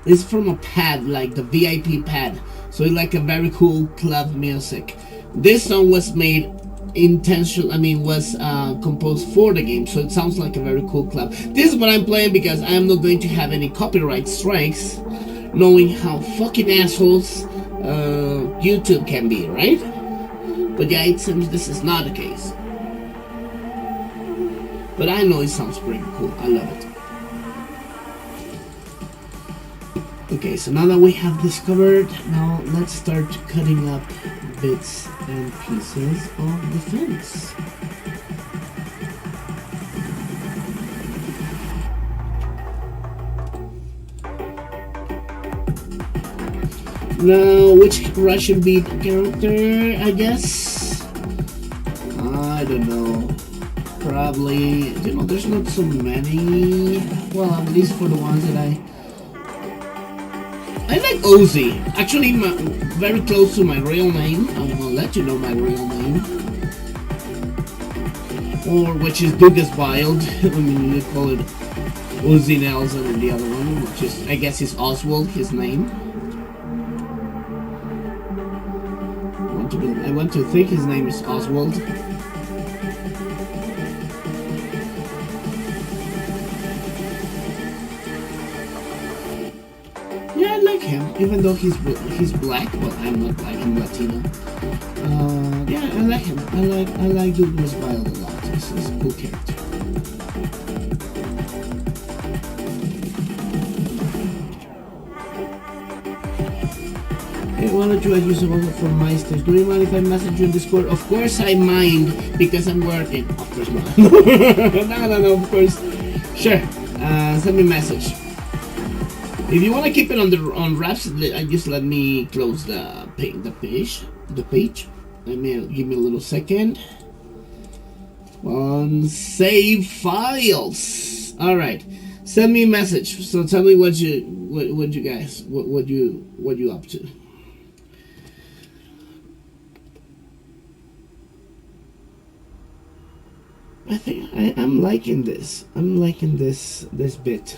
It's from a pad, like the VIP pad. So it's like a very cool club music. This song was made was composed for the game, so it sounds like a very cool club. This is what I'm playing because I am not going to have any copyright strikes, knowing how fucking assholes YouTube can be, right? But yeah, it seems this is not the case. But I know it sounds pretty cool. I love it. Okay, so now that we have this covered, now let's start cutting up bits and pieces of the fence. Now, which Russian beat character, I guess? I don't know. Probably, there's not so many. Well, at least for the ones that I like Ozzy. Actually, very close to my real name. I will let you know my real name. Or which is Douglas Wild. I mean, they call it Ozzy Nelson, and the other one, which is, I guess, is Oswald, his name. I want to think his name is Oswald. Yeah, I like him, even though he's black. Well, I'm not black, I'm Latino. Yeah, I like him. I like Douglas Wild a lot. He's a cool character. Hey, why don't you use a one for my stage? Do you mind if I message you in Discord? Of course I mind, because I'm working. Of course not. No, of course. Sure. Send me a message. If you want to keep it on wraps, just let me close the page. Give me a little second. Save files. All right, send me a message. So tell me what you up to. I think I'm liking this. I'm liking this bit.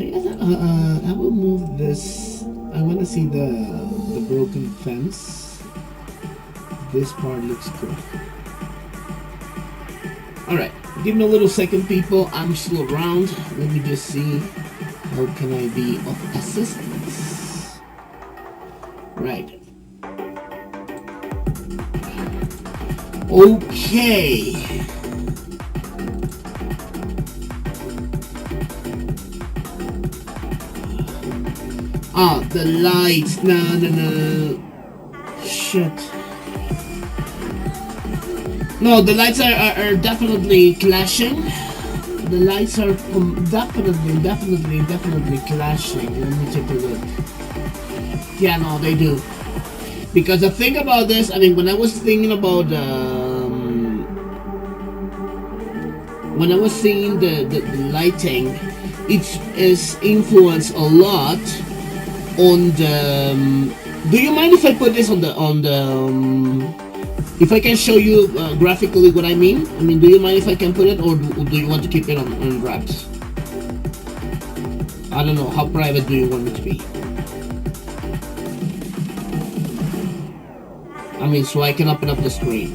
I guess I will move this. I want to see the broken fence. This part looks good. Alright, give me a little second, people. I'm still around. Let me just see how can I be of assistance. Right. Okay. Ah, the lights. No. Shit. No, the lights are definitely clashing. the lights are definitely clashing. Let me take a look. Yeah, no, they do. Because the thing about this, I mean, when I was thinking about when I was seeing the lighting, it is influenced a lot on the. Do you mind if I put this on the if I can show you graphically what I mean? I mean, do you mind if I can put it, or do you want to keep it on wraps? I don't know. How private do you want it to be? I mean, so I can open up the screen.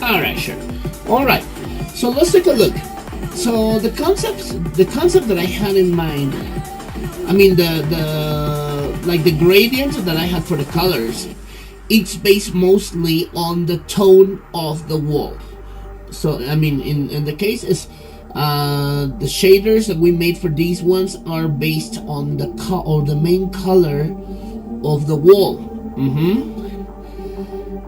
Alright, sure. Alright, so let's take a look. So the concept that I had in mind, I mean the gradient that I had for the colors, it's based mostly on the tone of the wall. So I mean, in the case is the shaders that we made for these ones are based on the main color of the wall.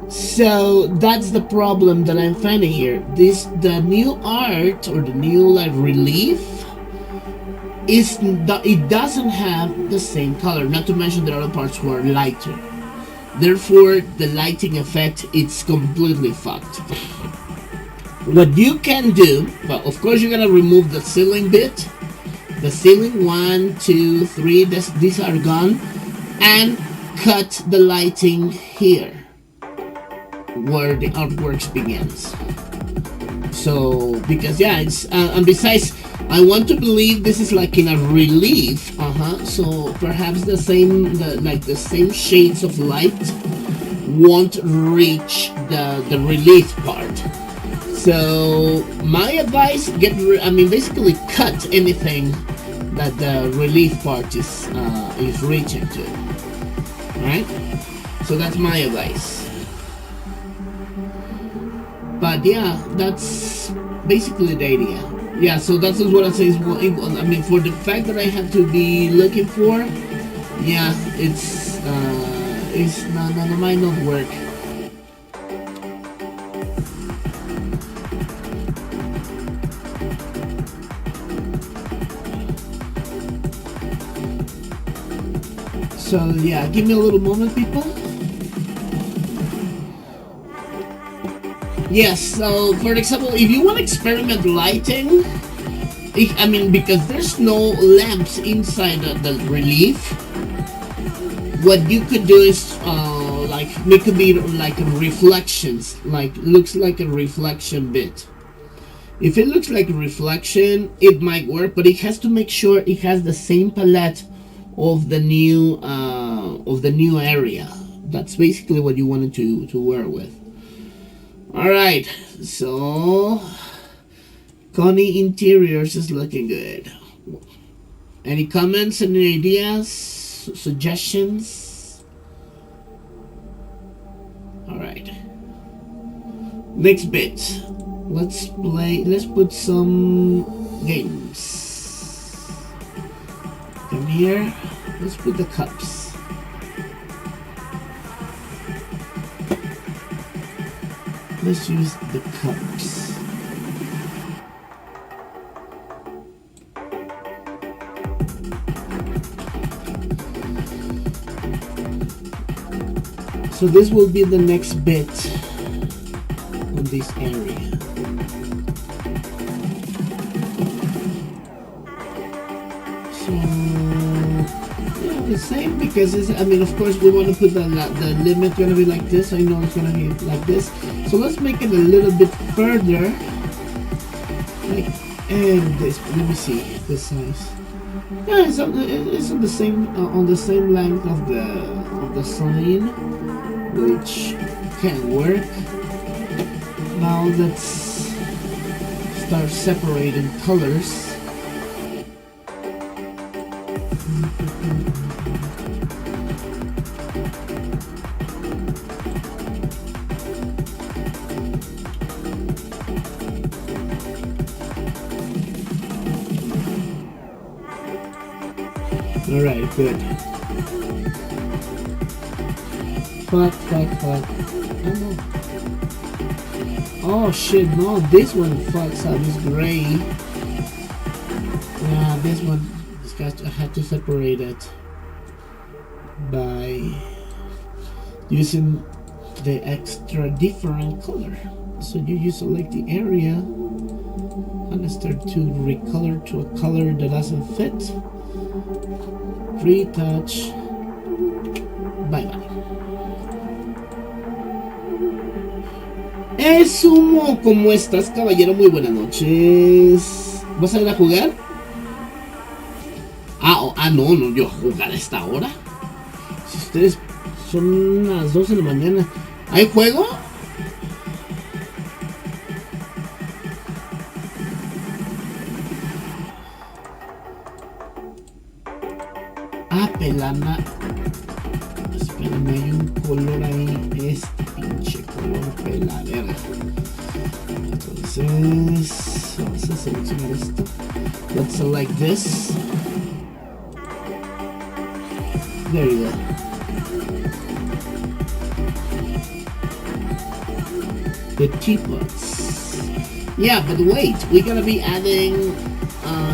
So that's the problem that I'm finding here. The new art or the new like relief it doesn't have the same color. Not to mention the other parts who are lighter. Therefore, the lighting effect it's completely fucked. What you can do, well, of course you're gonna remove the ceiling bit. The ceiling 1, 2, 3. These are gone, and cut the lighting here, where the artworks begins. So because yeah, it's and besides, I want to believe this is like in a relief. So perhaps the same shades of light won't reach the relief part. So my advice: basically cut anything that the relief part is reaching to. Right? So that's my advice. But yeah, that's basically the idea. Yeah, so that's what I say. I mean, for the fact that I have to be looking for, yeah, it's might not work. So yeah, give me a little moment, people. Yes, so for example, if you want to experiment lighting, I mean, because there's no lamps inside the relief, what you could do is like make it be like reflections, like looks like a reflection bit. If it looks like a reflection, it might work, but it has to make sure it has the same palette of the new area. That's basically what you wanted to work with. Alright, so Coney Interiors is looking good. Any comments, any ideas, suggestions? Alright. Next bit. Let's put some games. Come here. Let's put the cups. Let's use the cups. So this will be the next bit on this area. So yeah, the same, because it's, I mean, of course we want to put the limit gonna be like this. I know it's gonna be like this. So let's make it a little bit further, like, and this. Let me see the size. Yeah, it's on the same length of the sign, which can work. Now let's start separating colors. Alright, good. Fuck. Oh no. Oh shit, no, this one fucks up, it's gray. Yeah, this one, I had to separate it by using the extra different color. So you select the area and start to recolor to a color that doesn't fit. Retouch. Bye bye. Sumo, ¿cómo estás, caballero? Muy buenas noches. ¿Vas a ir a jugar? No, yo a jugar a esta hora. Si ustedes son las 2 de la mañana. ¿Hay juego? Pelana. Espérame, hay un color ahí. Este pinche color peladera. Entonces, vamos a seleccionar esto. Let's select this. There you go. The teapots. Yeah, but wait, we're gonna be adding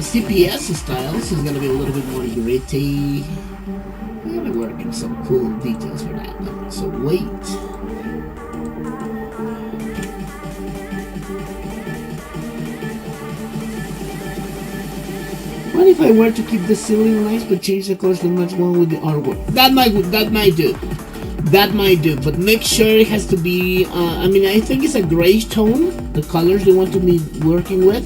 CPS styles. It's gonna be a little bit more gritty. We're gonna work in some cool details for that. So wait. What if I were to keep the ceiling nice but change the colors to match one with the artwork? That might do, but make sure it has to be, I mean, I think it's a gray tone, the colors they want to be working with.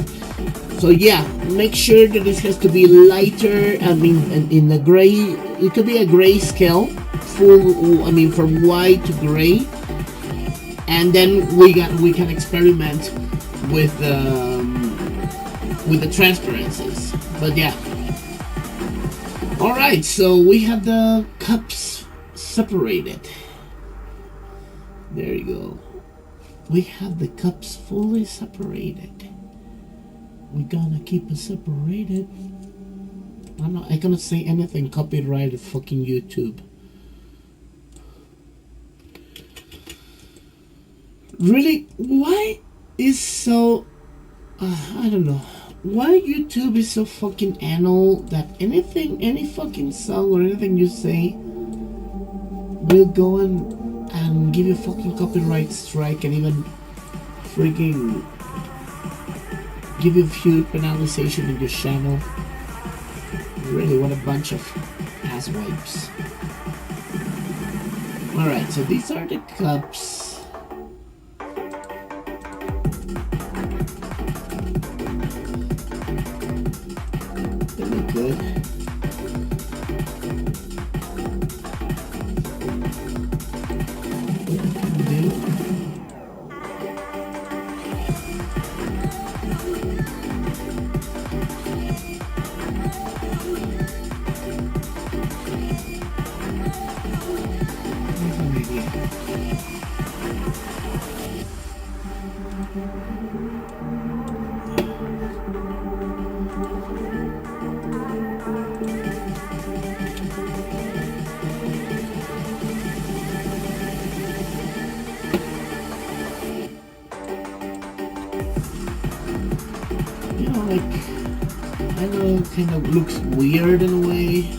So yeah, make sure that this has to be lighter, I mean, in the gray, it could be a gray scale, full, I mean, from white to gray. And then we can experiment with the transparencies. But yeah. Alright, so we have the cups separated. There you go. We have the cups fully separated. We're gonna keep it separated. I cannot say anything copyrighted fucking YouTube. Really? Why is so... I don't know. Why YouTube is so fucking anal that anything, any fucking song or anything you say will go and give you a fucking copyright strike and even freaking give you a few penalization in your channel. Really, what a bunch of asswipes. Alright, so these are the cups. They look good. Kind of looks weird in a way,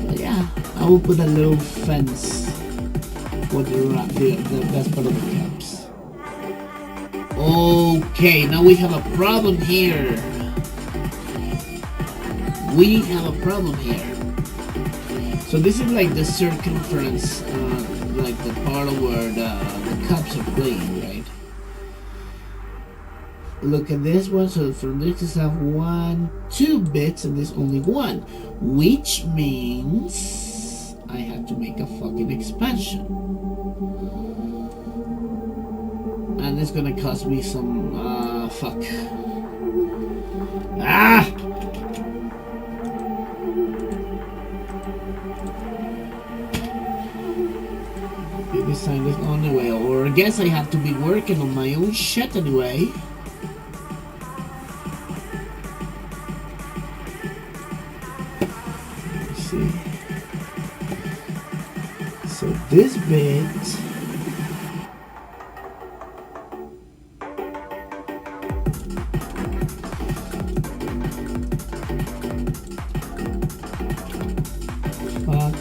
but yeah, I will put a little fence for the best part of the caps. Okay, now we have a problem here. So this is like the circumference, like the part where the cups are playing, right? Look at this one. So from this I have 2 bits and this only 1, which means I have to make a fucking expansion, and it's gonna cost me some fuck. This time is on the way, or I guess I have to be working on my own shit anyway. So this bit Fuck.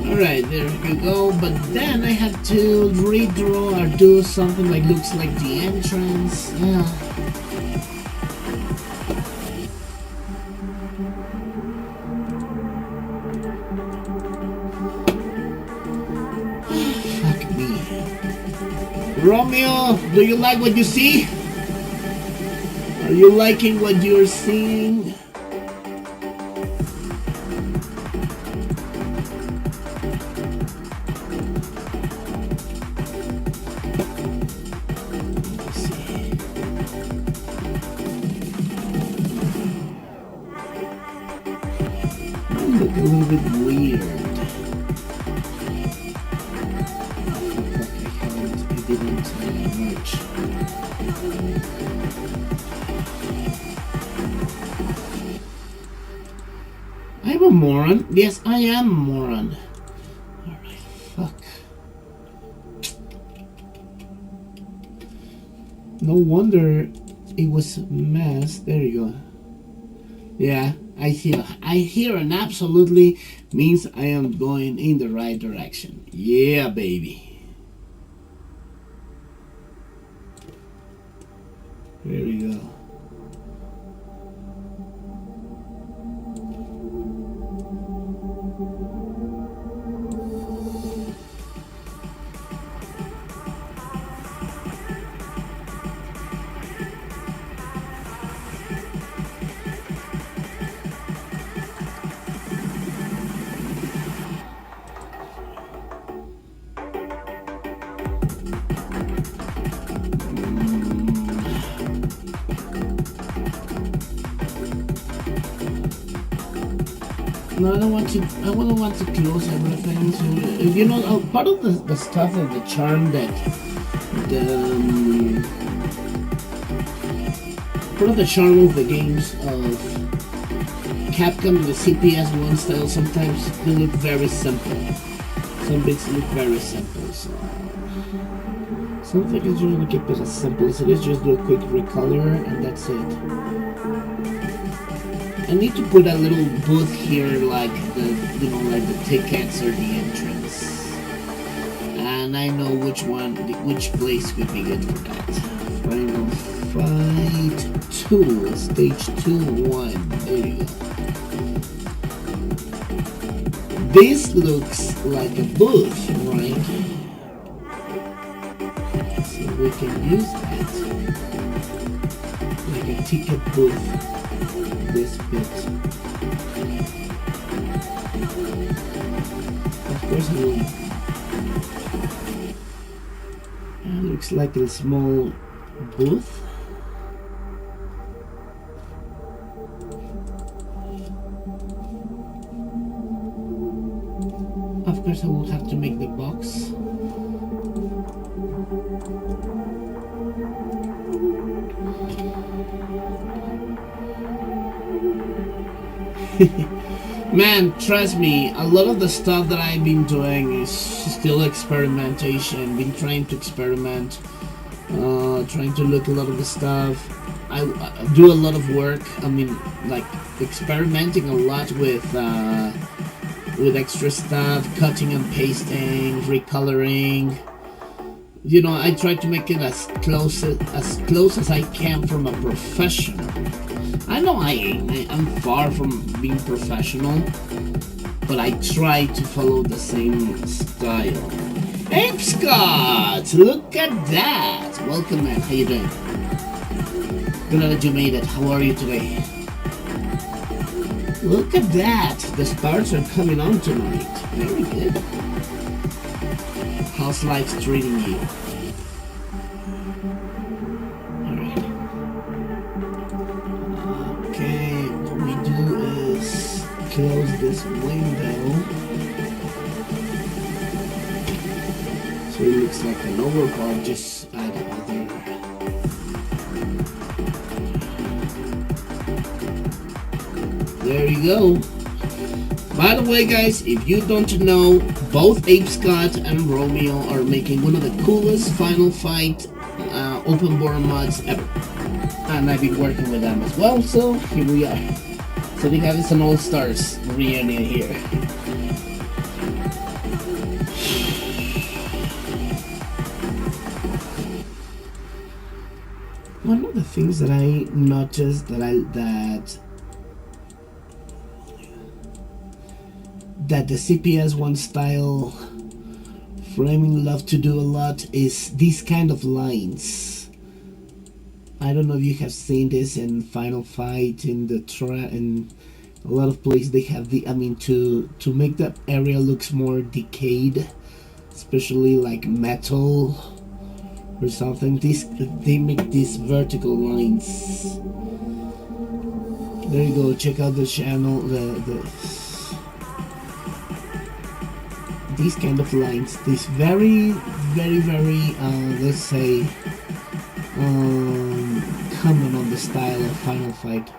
Alright, there you go, but then I had to redraw or do something like looks like the entrance. Yeah. Fuck me. Romeo, do you like what you see? Are you liking what you're seeing? Look a little bit weird. I didn't merge. I'm a moron. Yes, I am a moron. Alright, fuck. No wonder it was a mess. There you go. Yeah, I hear an absolutely means I am going in the right direction. Yeah, baby. There we go. No, I don't want to. I wouldn't want to close everything. So, you know, part of the stuff of the charm that part of the charm of the games of Capcom and the CPS1 style. Sometimes they look very simple. Some bits look very simple. So sometimes I just want to keep it as simple as it is. Just do a quick recolor and that's it. I need to put a little booth here, like like the tickets or the entrance. And I know which place would be good for that. Final Fight 2, Stage 2-1. There you go. This looks like a booth, right? So we can use that. Like a ticket booth. This bit. Of course, it looks like a small booth. Of course, I will have to make the box. Man, trust me, a lot of the stuff that I've been doing is still experimentation. Been trying to experiment, trying to look a lot of the stuff. I do a lot of work. I mean, like experimenting a lot with extra stuff, cutting and pasting, recoloring. You know, I try to make it as close as I can from a professional. I know I'm far from being professional, but I try to follow the same style. Hey Scott, look at that! Welcome, man. How you doing? Good that you made it. How are you today? Look at that! The stars are coming on tonight. Very good. How's life treating you? Close this window so it looks like an overbar. Just add other. there you go. By the way, guys, if you don't know, both Ape Scott and Romeo are making one of the coolest Final Fight open board mods ever. And I've been working with them as well, so here we are. So we have this an All-Stars reunion here. One of the things that I noticed that the CPS one style framing love to do a lot is these kind of lines. I don't know if you have seen this in Final Fight, in a lot of places they have the, to make that area looks more decayed, especially like metal or something. They make these vertical lines. There you go. Check out the channel. These kind of lines. These very let's say common on the style of Final Fight.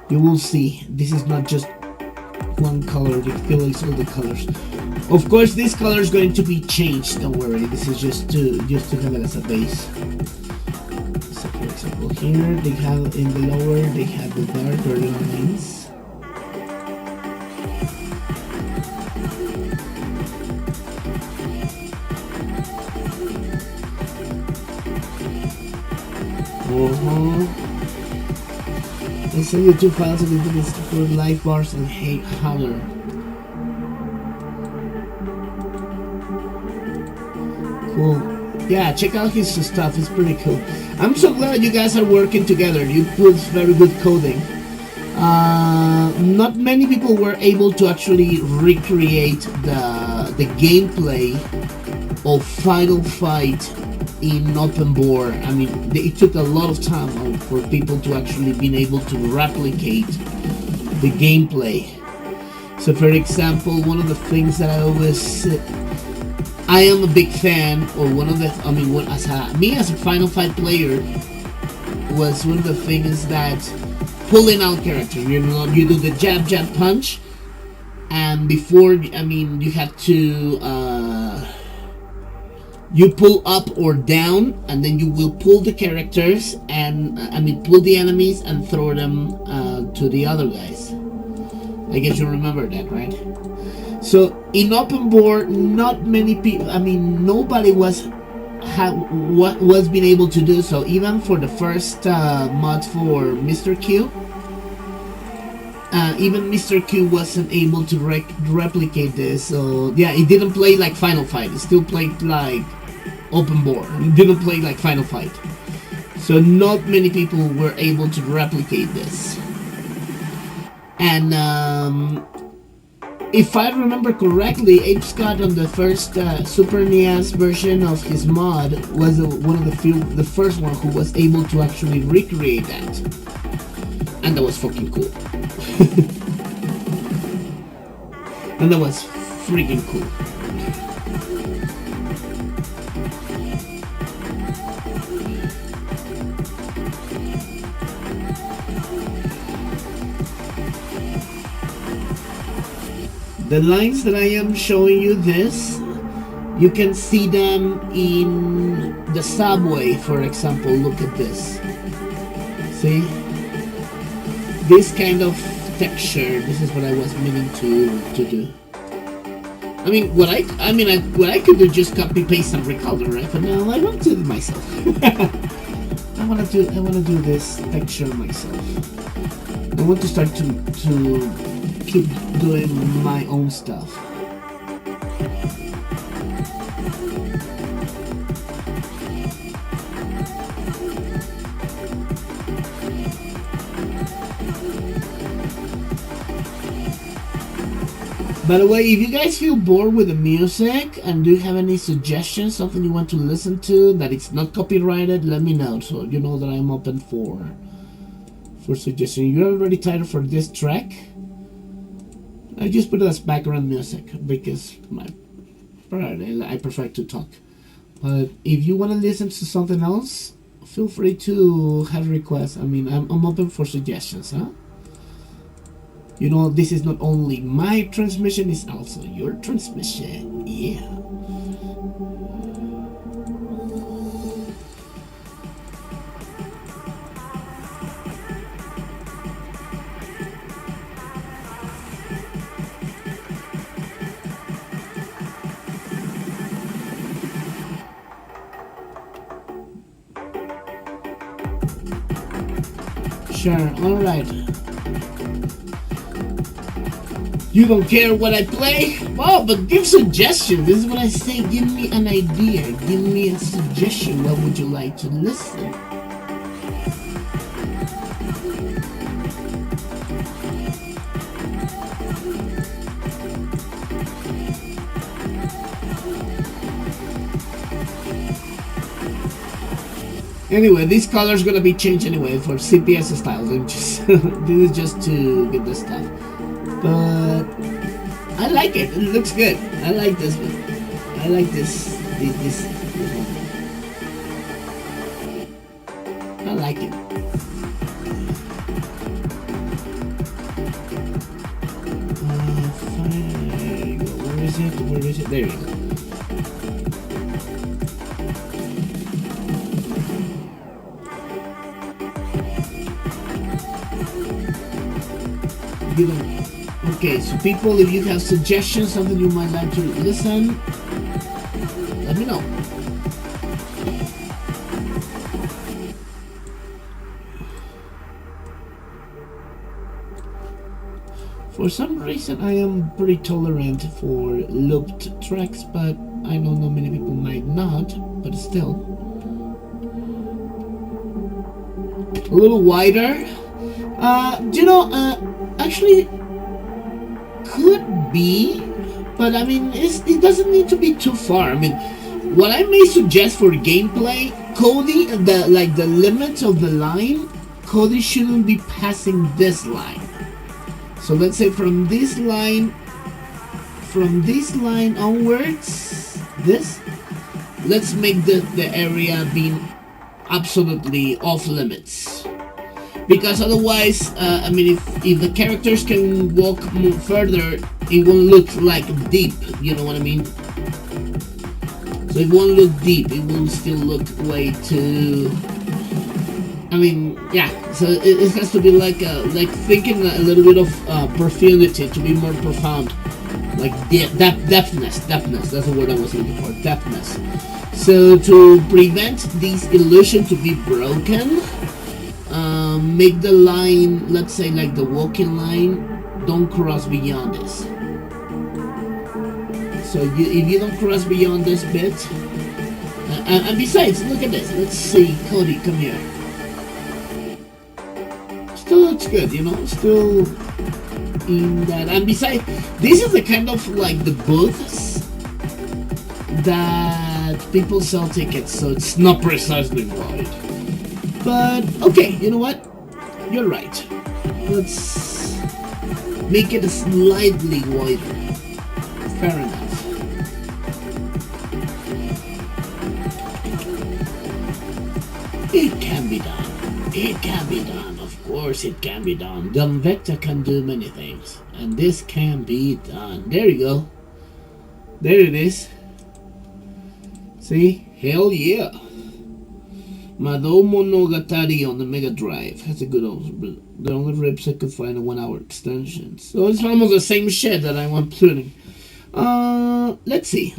You will see this is not just one color. It fills all the colors. Of course, this color is going to be changed. Don't worry. This is just to have it as a base. So, for example, here they have in the lower they have the darker lines. I send you 2 files of images for live bars and hate holler. Cool. Yeah, check out his stuff. It's pretty cool. I'm so glad you guys are working together. You put very good coding. Not many people were able to actually recreate the gameplay of Final Fight in open board. It took a lot of time for people to actually be able to replicate the gameplay. So for example, one of the things that I am a big fan, or one of the, as a Final Fight player, was one of the things that pulling out characters, you do the jab punch, and before, you have to you pull up or down, and then you will pull the characters and pull the enemies and throw them to the other guys. I guess you remember that, right? So in open board, not many people, nobody was being able to do so. Even for the first mod for Mr. Q, even Mr. Q wasn't able to replicate this. So yeah, it didn't play like Final Fight. It still played like open board. It didn't play like Final Fight. So not many people were able to replicate this. And if I remember correctly, Ape Scott on the first Super NES version of his mod was one of the first one who was able to actually recreate that, and that was fucking cool. And that was freaking cool. The lines that I am showing you you can see them in the subway, for example. Look at this. See? This kind of texture, this is what I was meaning to do. What I could do just copy paste and recolor, right? But no, I want to do it myself. I want to do this texture myself. I want to start to keep doing my own stuff. By the way, if you guys feel bored with the music and do you have any suggestions, something you want to listen to that it's not copyrighted, let me know, so you know that I'm open for suggestions. You're already tired for this track? I just put it as background music because I prefer to talk. But if you want to listen to something else, feel free to have requests. I'm open for suggestions, huh? You know, this is not only my transmission, it's also your transmission. Yeah. Sure, alright. You don't care what I play? Well, but give suggestions. This is what I say. Give me an idea. Give me a suggestion. What would you like to listen? Anyway, this color is gonna be changed anyway for CPS styles. I'm just this is just to get this stuff, but I like it. It looks good. I like this one. I like this one. I like it. Fine. Where is it? Where is it? There you go. Okay, so people, if you have suggestions, something you might like to listen, let me know. For some reason, I am pretty tolerant for looped tracks, but I know not many people might not, but still. A little wider. Actually, could be, but I mean, it doesn't need to be too far. I mean, what I may suggest for gameplay, Cody, the limit of the line, Cody shouldn't be passing this line. So let's say from this line onwards, let's make the area being absolutely off limits. Because otherwise, I mean, if the characters can walk further, it won't look like deep, you know what I mean? So it won't look deep, it will still look way too... I mean, yeah, so it has to be like thinking a little bit of profundity to be more profound. Like depthness, that's the word I was looking for, depthness. So to prevent this illusion to be broken, make the line, let's say like the walking line, don't cross beyond this. So if you don't cross beyond this bit, and besides, look at this. Let's see, Cody, come here. Still looks good, you know, still in that. And besides, this is the kind of like the booths that people sell tickets, so it's not precisely right. But okay, you know what? You're right. Let's make it slightly wider. Fair enough. It can be done. It can be done. Of course it can be done. The Vector can do many things. And this can be done. There you go. There it is. See? Hell yeah. Mado Monogatari on the Mega Drive. That's a good one. The only rips I could find a 1 hour extension. So it's almost the same shit that I want putting. Let's see.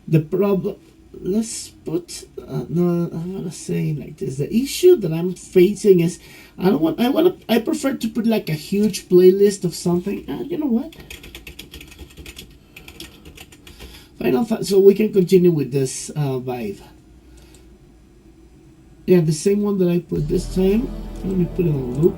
The problem, let's put, no, I'm gonna say like this. The issue that I'm facing is, I prefer to put like a huge playlist of something. You know what? So we can continue with this vibe. Yeah, the same one that I put this time. Let me put it on loop.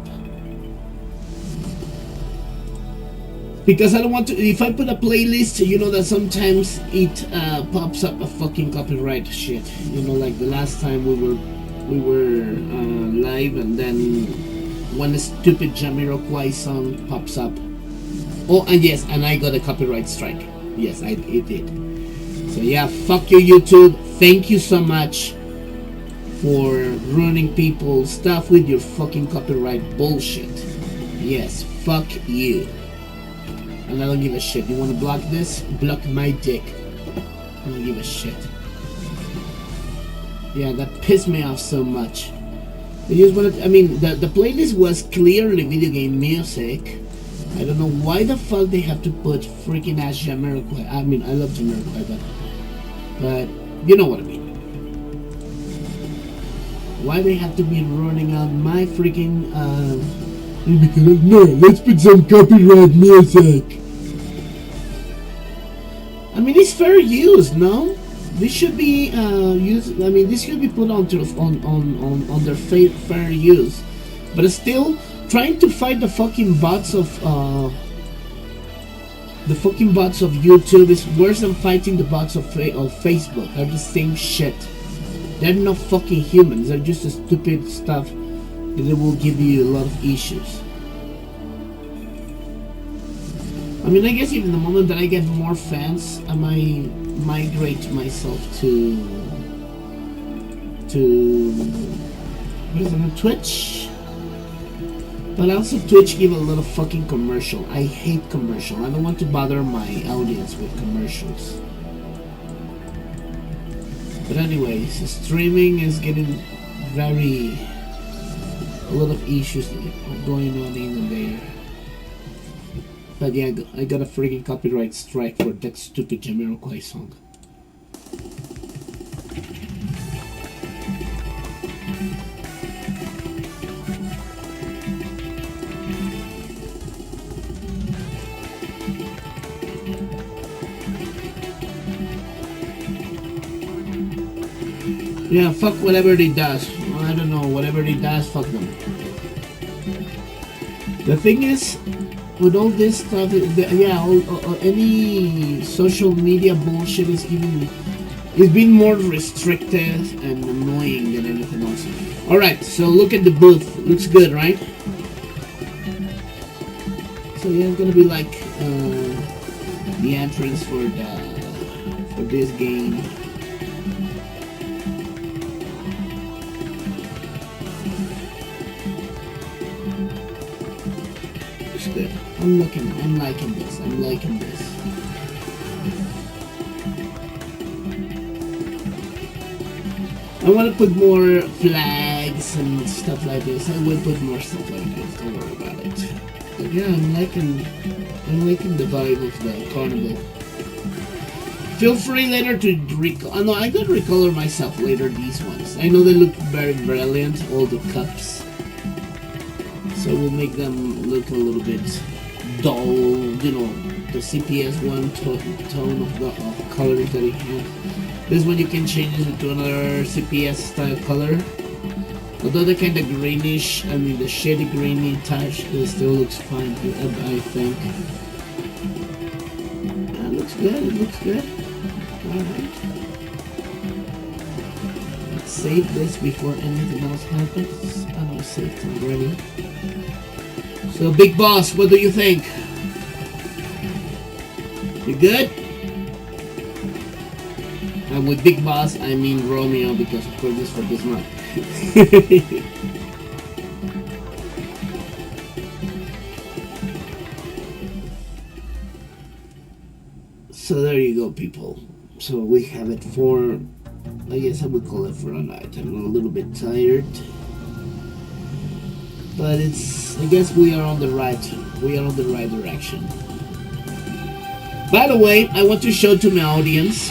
Because I don't want to, if I put a playlist, you know that sometimes it pops up a fucking copyright shit. You know, like the last time we were live, and then one stupid Jamiroquai song pops up. Oh, and yes, and I got a copyright strike. Yes, it did. So yeah, fuck you, YouTube. Thank you so much for ruining people's stuff with your fucking copyright bullshit. Yes, fuck you. And I don't give a shit. You wanna block this? Block my dick. I don't give a shit. Yeah, that pissed me off so much. I just wanted, I mean, the playlist was clearly video game music. I don't know why the fuck they have to put freaking ass Jamiroquai. I mean, I love Jamiroquai, but you know what I mean. Why they have to be running on my freaking because no, let's put some copyright music. I mean, it's fair use, no? This should be used. I mean, this should be put on their fair use, but still trying to fight the fucking bots of YouTube is worse than fighting the bots of Facebook. They're the same shit. They're not fucking humans. They're just a stupid stuff that will give you a lot of issues. I mean, I guess even the moment that I get more fans, I might migrate myself to what is it, Twitch? But also Twitch give a lot of fucking commercial. I hate commercial. I don't want to bother my audience with commercials. But anyways, streaming is getting a lot of issues going on in there. But yeah, I got a freaking copyright strike for that stupid Jamiroquai song. Yeah, fuck whatever he does. I don't know, whatever he does, fuck them. The thing is, with all this stuff, any social media bullshit is being more restricted and annoying than anything else. Alright, so look at the booth. Looks good, right? So yeah, it's gonna be like the entrance for this game. Good. I'm liking this. I want to put more flags and stuff like this. I will put more stuff like this. Don't worry about it. But yeah, I'm liking the vibe of the carnival. Feel free later to recolor. No, I could recolor myself later. These ones. I know they look very brilliant. All the cups. So we'll make them look a little bit dull, you know, the CPS one tone of colors that it has. This one you can change it to another CPS style color. Although the kind of greenish, I mean the shady greeny touch, it still looks fine, I think. Yeah, it looks good. Alright. Let's save this before anything else happens. I know I saved it already. So, Big Boss, what do you think? You good? And with Big Boss, I mean Romeo, because of course this for this month. So there you go, people. So we have it for, I guess I would call it for a night. I'm a little bit tired. But I guess we are on the right direction. By the way, I want to show to my audience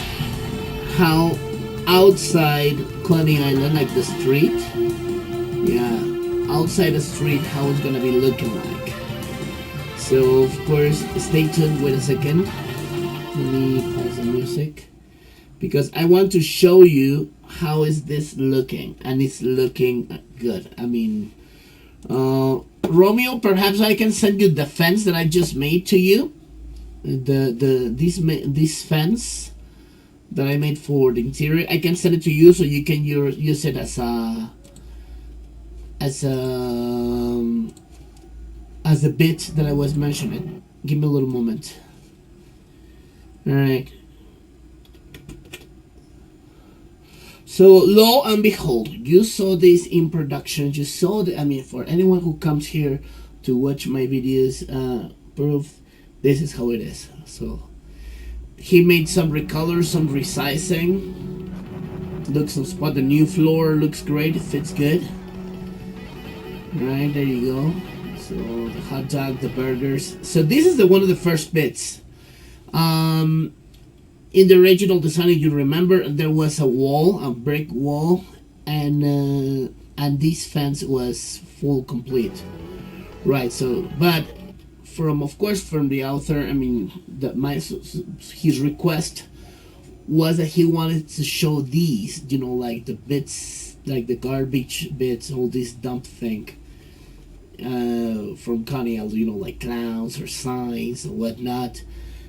how outside Coney Island, like the street, outside the street, how it's gonna be looking like. So of course, stay tuned. Wait a second. Let me pause the music because I want to show you how is this looking, and it's looking good. I mean. Romeo, perhaps I can send you the fence that I just made to you. This fence that I made for the interior. I can send it to you so you can use it as a bit that I was mentioning. Give me a little moment. All right. So lo and behold, you saw this in production. You saw the, I mean, for anyone who comes here to watch my videos, proof, this is how it is. So he made some recolor, some resizing. Looks on spot. The new floor looks great. It fits good. Right, there you go. So the hot dog, the burgers. So this is the one of the first bits. In the original design, you remember there was a wall, a brick wall, and this fence was full complete. Right. So, but from, of course, from the author, I mean, his request was that he wanted to show these, you know, like the bits, like the garbage bits, all this dump thing. From Coney, you know, like clowns or signs or whatnot.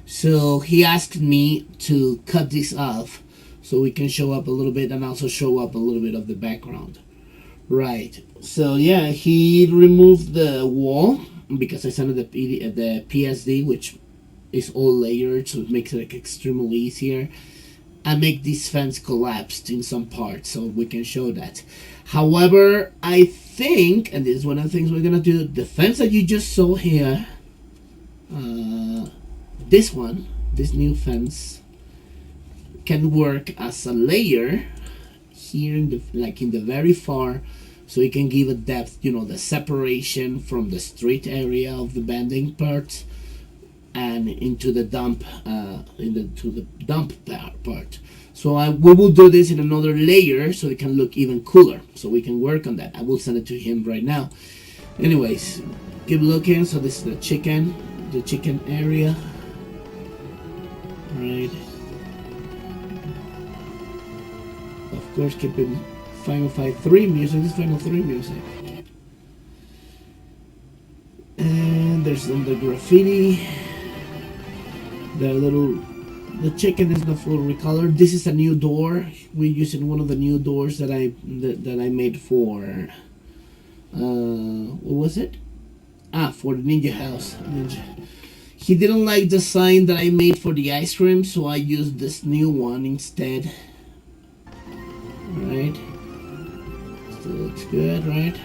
So he asked me to cut this off so we can show up a little bit and also show up a little bit of the background. Right. So yeah, he removed the wall because I sent it the PSD, which is all layered, so it makes it extremely easier. And make this fence collapsed in some parts so we can show that. However, I think, and this is one of the things we're gonna do, the fence that you just saw here, this one, this new fence, can work as a layer here in the, like in the very far, so it can give a depth, you know, the separation from the street area of the bending part and into the dump, to the dump part. So we will do this in another layer so it can look even cooler. So we can work on that. I will send it to him right now. Anyways, keep looking. So this is the chicken area. Right. Of course, keeping Final Fight 3 music. This is Final 3 music. And there's some the graffiti. The chicken is not full recolored. This is a new door. We're using one of the new doors that I made for what was it? For the Ninja House. He didn't like the sign that I made for the ice cream, so I used this new one instead. Right. Still looks good, right?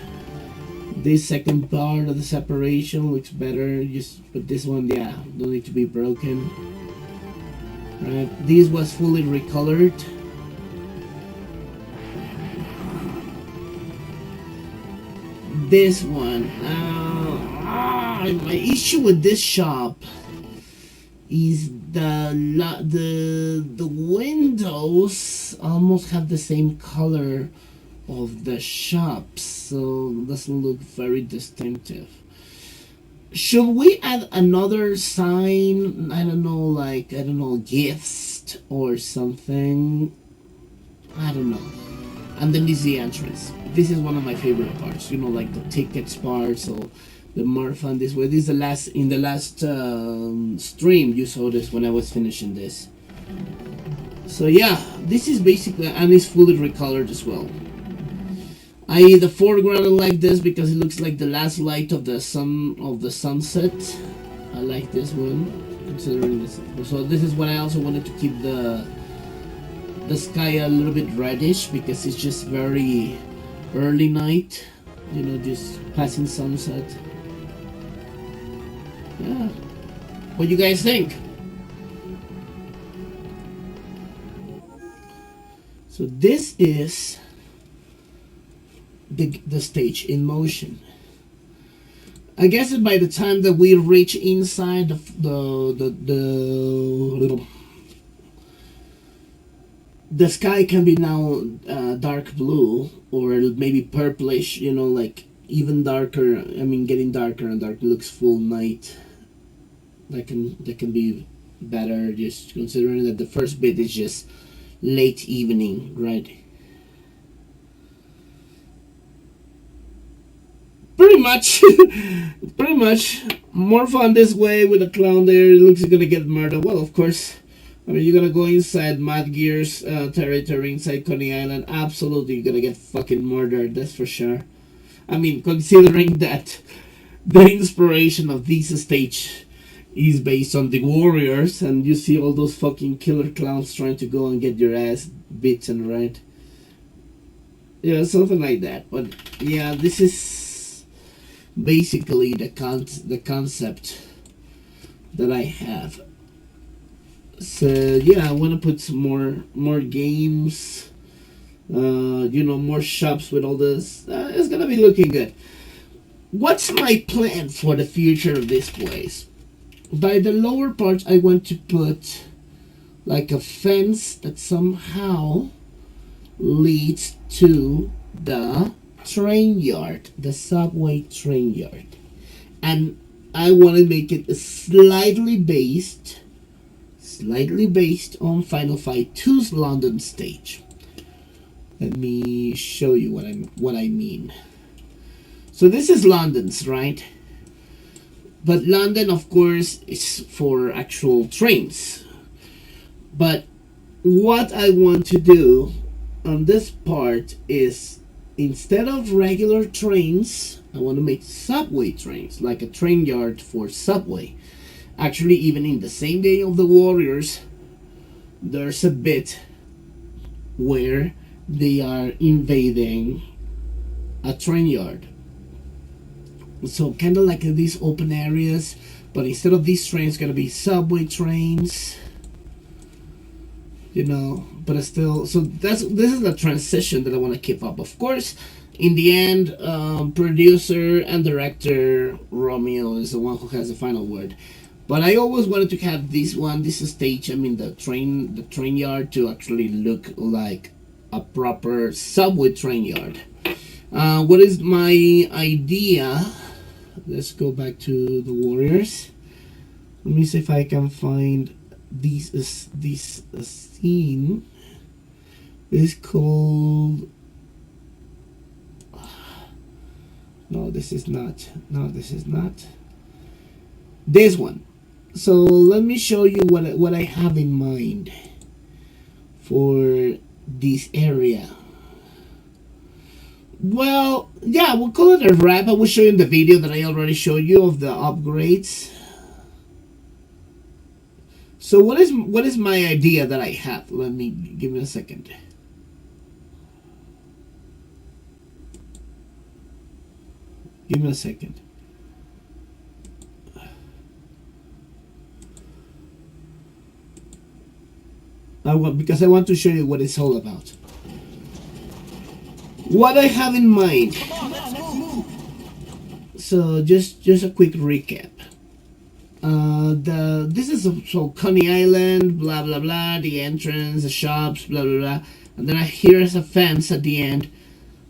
This second part of the separation looks better. But this one, yeah, don't need to be broken. Right. This was fully recolored. This one, my issue with this shop is the windows almost have the same color of the shop, so it doesn't look very distinctive. Should we add another sign? I don't know, gifts or something. I don't know. And then this is the entrance. This is one of my favorite parts. You know, like the tickets part. So the more fun this way. This is in the last stream you saw this when I was finishing this. So yeah, this is basically, and it's fully recolored as well. The foreground I like this because it looks like the last light of the sunset. I like this one, considering this. So this is what I also wanted to keep the sky a little bit reddish because it's just very early night, you know, just passing sunset. Yeah, what do you guys think? So this is the stage in motion. I guess that by the time that we reach inside the sky can be now dark blue or maybe purplish, you know, like even darker. I mean, getting darker and darker. Looks full night. That can be better, just considering that the first bit is just late evening, right? Pretty much more fun this way with a clown there. It looks like you're gonna get murdered. Well, of course, I mean, you're gonna go inside Mad Gear's territory, inside Coney Island. Absolutely, you're gonna get fucking murdered, that's for sure. I mean, considering that the inspiration of this stage is based on the Warriors, and you see all those fucking killer clowns trying to go and get your ass beaten, right? Yeah, something like that. But yeah, this is basically the concept that I have. So yeah, I want to put some more games. You know, more shops with all this. It's gonna be looking good. What's my plan for the future of this place? By the lower part, I want to put like a fence that somehow leads to the train yard, the subway train yard. And I want to make it slightly based on Final Fight 2's London stage. Let me show you what I mean. So this is London's, right? But London, of course, is for actual trains. But what I want to do on this part is, instead of regular trains, I want to make subway trains, like a train yard for subway. Actually, even in the same day of the Warriors, there's a bit where they are invading a train yard. So kind of like these open areas, but instead of these trains, gonna be subway trains. You know, but it's still, so this is the transition that I want to keep up. Of course, in the end, producer and director Romeo is the one who has the final word. But I always wanted to have this stage, I mean the train yard, to actually look like a proper subway train yard. What is my idea? Let's go back to the Warriors. Let me see if I can find this scene. Is called, no, this is not this one. So let me show you what I have in mind for this area. Well, yeah, we'll call it a wrap. I will show you in the video that I already showed you of the upgrades. So what is my idea that I have? Let me give me a second. Give me a second. Because I want to show you what it's all about. What I have in mind. Come on, let's move. So just a quick recap. This is so Coney Island, blah blah blah, the entrance, the shops, blah blah blah, and then here's a fence at the end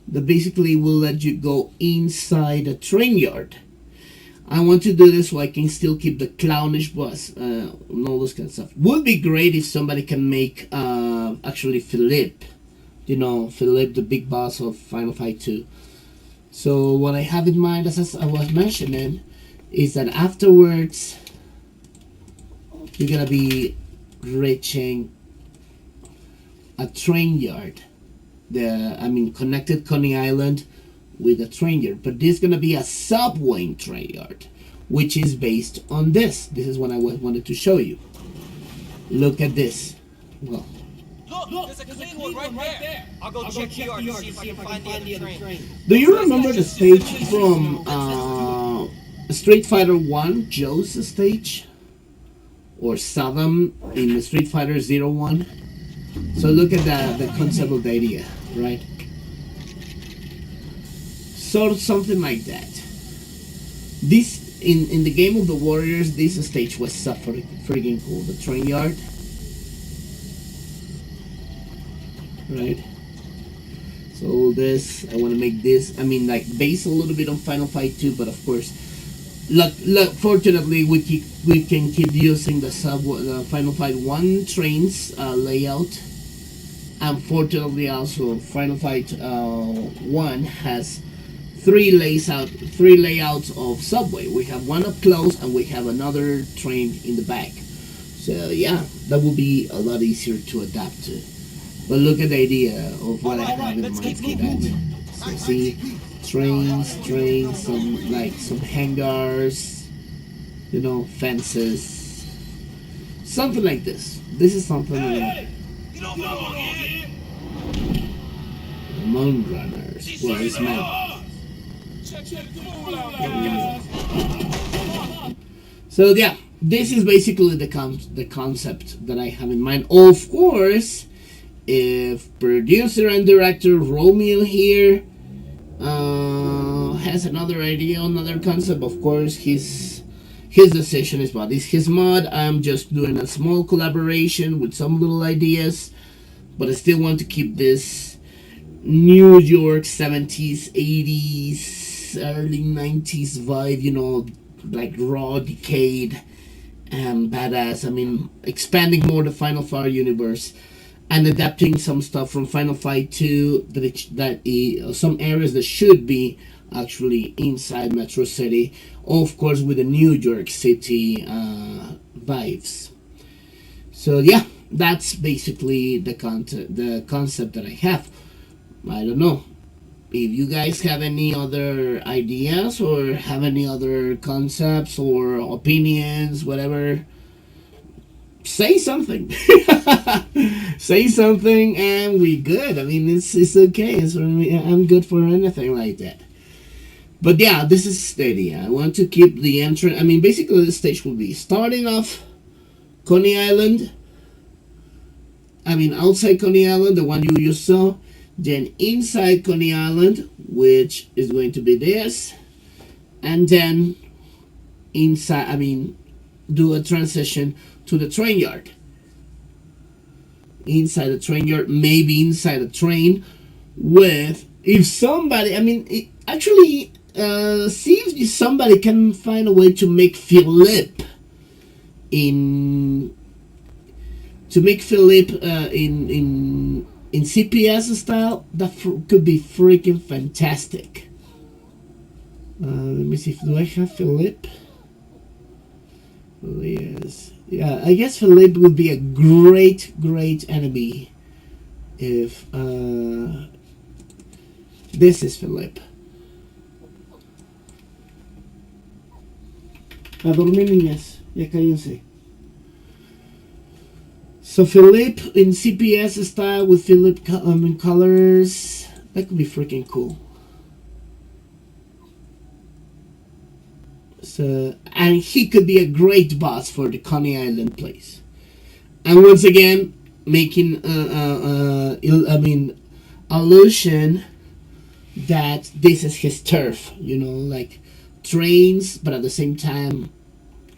that basically will let you go inside a train yard. I want to do this so I can still keep the clownish bus and all this kind of stuff. Would be great if somebody can make actually Philippe, you know, Philippe, the big boss of Final Fight 2. So what I have in mind, as I was mentioning, is that afterwards you're gonna be reaching a train yard. Connected Coney Island with a train yard, but this is gonna be a subway train yard, which is based on this. This is what I wanted to show you. Look at this. Well, Look, there's a clean one right there. I'll go check the yard to see if I can find the other train. do you remember the stage from Street Fighter 1, Joe's stage? Or Saddam in Street Fighter 01? So look at the concept of the idea, right? Sort of something like that. This, in the game of the Warriors, this stage was so freaking cool. The train yard. Right? So this, I want to make this, like based a little bit on Final Fight 2, but of course, fortunately we can keep using the Final Fight 1 trains layout. Unfortunately, also Final Fight 1 has three layouts of subway. We have one up close and we have another train in the back. So yeah, that will be a lot easier to adapt to. But look at the idea of what I have in mind for that. So see, trains, some hangars, you know, fences, something like this. This is something. Moon Runners. Well, it's my... So yeah, this is basically the concept that I have in mind. Of course, if producer and director Romeo here has another idea, another concept, of course his decision is, but it's his mod. I'm just doing a small collaboration with some little ideas, but I still want to keep this New York 70s, 80s, early 90s vibe, you know, like raw, decayed, and badass. I mean, expanding more the Final Fight universe and adapting some stuff from Final Fight 2 some areas that should be actually inside Metro City, of course with the New York City vibes. So yeah, that's basically the concept that I have. I don't know if you guys have any other ideas or have any other concepts or opinions, whatever. Say something. Say something and we good. I mean, it's okay. I'm good for anything like that. But yeah, this is steady. I want to keep the entrance. I mean, basically the stage will be starting off Coney Island. I mean, outside Coney Island, the one you just saw. Then inside Coney Island, which is going to be this. And then inside, I mean, do a transition to the train yard. Inside the train yard, maybe inside a train with, if somebody, I mean, see if somebody can find a way to make Philip in CPS style. That could be freaking fantastic. Let me see, do I have Philip? Yes. Yeah, I guess Philip would be a great enemy if this is Philip. A dormir, niñas, ya cállense. So Philip in CPS style with Philip in colors, that could be freaking cool. So, and he could be a great boss for the Coney Island place. And once again, making allusion that this is his turf, you know, like trains, but at the same time,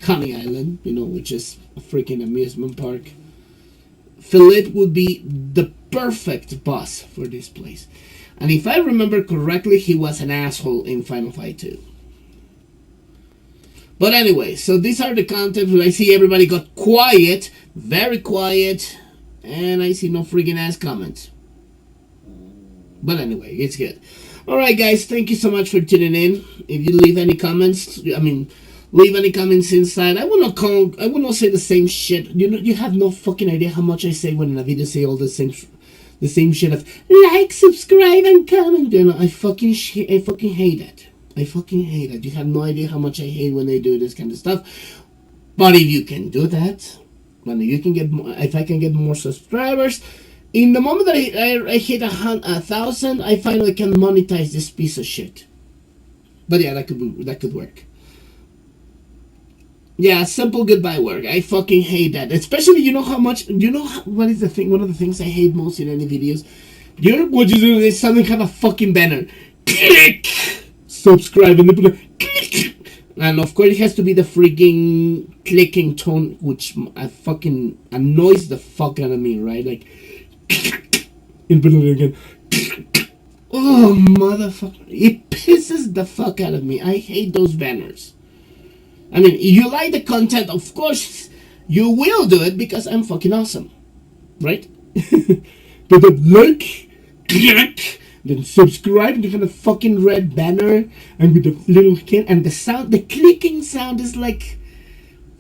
Coney Island, you know, which is a freaking amusement park. Philip would be the perfect boss for this place. And if I remember correctly, he was an asshole in Final Fight 2. But anyway, so these are the contents. I see everybody got quiet, very quiet, and I see no freaking ass comments. But anyway, it's good. Alright guys, thank you so much for tuning in. If you leave any comments, leave any comments inside. I will not say the same shit. You have no fucking idea how much I say when in a video say all the same shit of like, subscribe, and comment. You know, I fucking hate it. I fucking hate it. You have no idea how much I hate when they do this kind of stuff. But if you can do that, when you can get more, if I can get more subscribers, in the moment that I hit 1,000, I finally can monetize this piece of shit. But yeah, that could work. Yeah, simple goodbye work. I fucking hate that. Especially, what is the thing? One of the things I hate most in any videos. What you do is suddenly have a fucking banner. Click! Subscribe, and they put a click. And of course it has to be the freaking clicking tone, which fucking annoys the fuck out of me, right? Like, and put it again. Oh, motherfucker. It pisses the fuck out of me. I hate those banners. I mean, you like the content, of course you will do it because I'm fucking awesome. Right? But the like, click, then subscribe, and you have a fucking red banner, and with the little kid, and the sound, the clicking sound is like,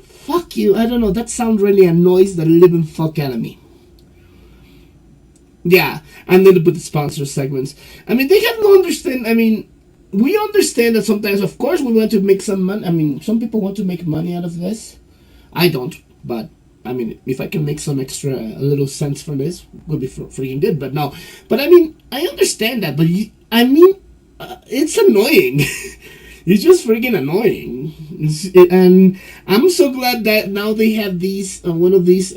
fuck you. I don't know, that sound really annoys the living fuck out of me. Yeah, and then with the sponsor segments. I mean, they have no understand. I mean, we understand that sometimes, of course, we want to make some money. I mean, some people want to make money out of this. I don't, but I mean, if I can make some extra a little cents from this, would be freaking good. But no, but I mean, I understand that, but it's annoying. It's just freaking annoying. And I'm so glad that now they have these one of these.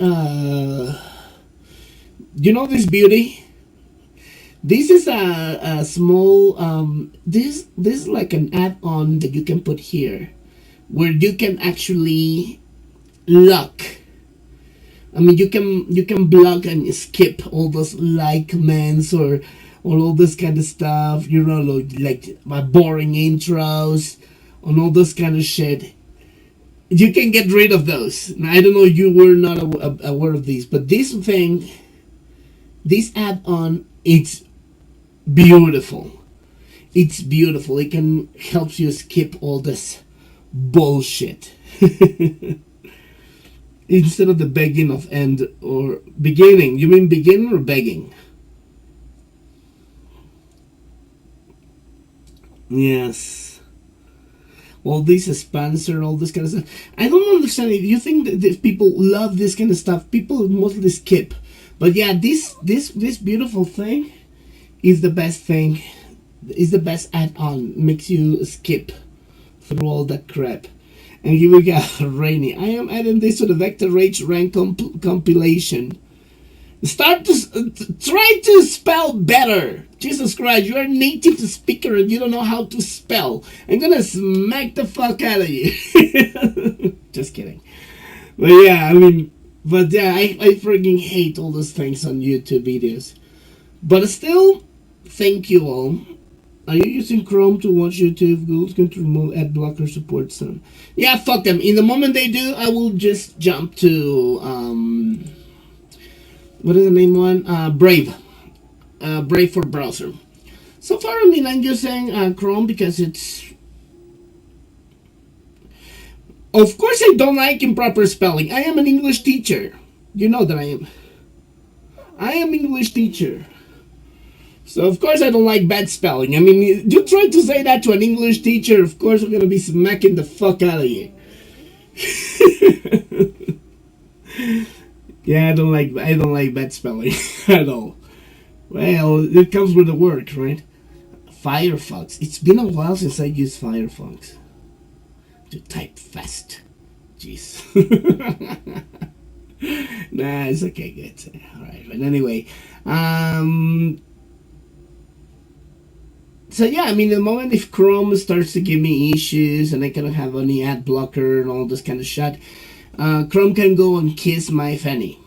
You know this beauty. This is a small this is like an add-on that you can put here, where you can actually lock. I mean, you can block and skip all those like commands or all this kind of stuff. You know, like my boring intros and all this kind of shit. You can get rid of those. Now, I don't know, you were not aware of these, but this thing, this add-on, it's beautiful. It's beautiful. It can help you skip all this bullshit. Instead of the begging of end or beginning. You mean beginning or begging? Yes. All these sponsor, all this kind of stuff. I don't understand it. You think that people love this kind of stuff? People mostly skip. But yeah, this beautiful thing is the best thing. Is the best add-on. Makes you skip through all that crap. And here we go, Rainy. I am adding this to the Vector Rage rank compilation. Start to try to spell better. Jesus Christ, you are a native speaker and you don't know how to spell. I'm gonna smack the fuck out of you. Just kidding. But yeah, I mean, but yeah, I freaking hate all those things on YouTube videos. But still, thank you all. Are you using Chrome to watch YouTube? Google's going to remove ad blocker support soon. Yeah, fuck them. In the moment they do, I will just jump to what is the name one? Brave. Brave for browser. So far, I mean, I'm using Chrome because it's... Of course I don't like improper spelling. I am an English teacher. You know that I am. I am English teacher. So of course I don't like bad spelling. I mean, you try to say that to an English teacher, of course we're gonna be smacking the fuck out of you. Yeah, I don't like bad spelling at all. Well, it comes with the work, right? Firefox. It's been a while since I used Firefox. To type fast. Jeez. Nah, it's okay, good. Alright, but anyway. So yeah, I mean, the moment if Chrome starts to give me issues and I cannot have any ad blocker and all this kind of shit, Chrome can go and kiss my fanny.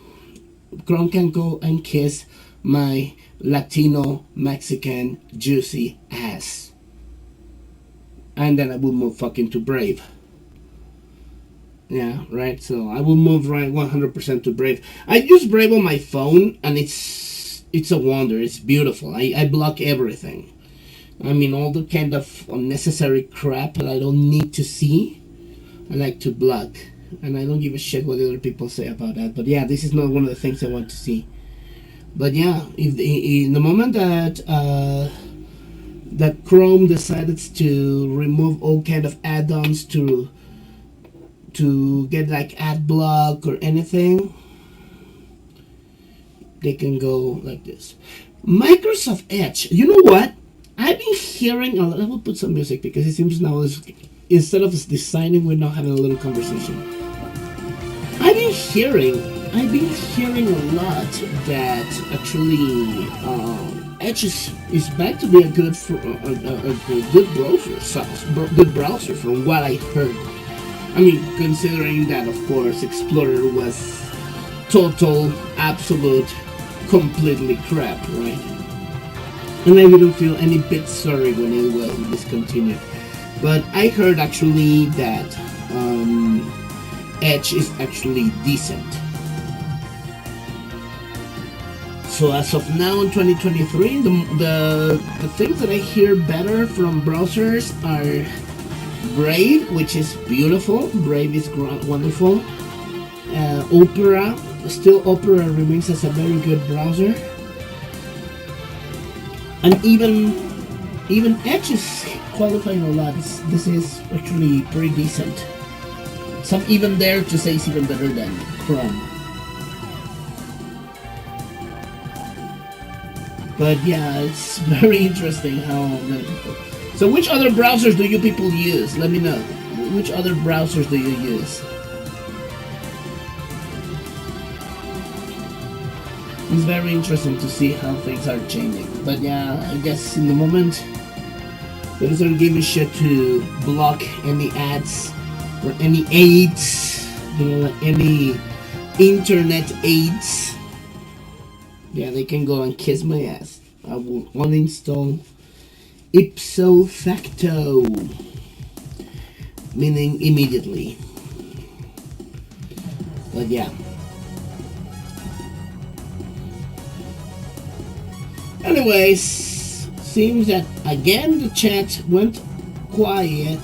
Chrome can go and kiss my Latino, Mexican, juicy ass. And then I will move fucking to Brave. Yeah, right, so I will move right 100% to Brave. I use Brave on my phone and it's a wonder, it's beautiful. I block everything. I mean, all the kind of unnecessary crap that I don't need to see, I like to block. And I don't give a shit what other people say about that. But yeah, this is not one of the things I want to see. But yeah, if in the moment that that Chrome decided to remove all kind of add-ons to get like ad block or anything, they can go like this. Microsoft Edge. You know what? I've been hearing a lot. I will put some music because it seems now instead of us designing, we're now having a little conversation. I've been hearing a lot that actually Edge is back to be a good browser from what I heard. I mean, considering that of course Explorer was total, absolute, completely crap, right? And I didn't feel any bit sorry when it was discontinued. But I heard actually that Edge is actually decent. So as of now in 2023, the things that I hear better from browsers are Brave, which is beautiful. Brave is wonderful. Opera, still Opera remains as a very good browser. And even Edge is qualifying a lot. This is actually pretty decent. Some even dare to say it's even better than Chrome. But yeah, it's very interesting how many people. So which other browsers do you people use? Let me know. Which other browsers do you use? It's very interesting to see how things are changing. But yeah, I guess in the moment, they don't give a shit to block any ads or any aids, you know, any internet aids. Yeah, they can go and kiss my ass. I will uninstall ipso facto, meaning immediately. But yeah. Anyways, seems that again the chat went quiet.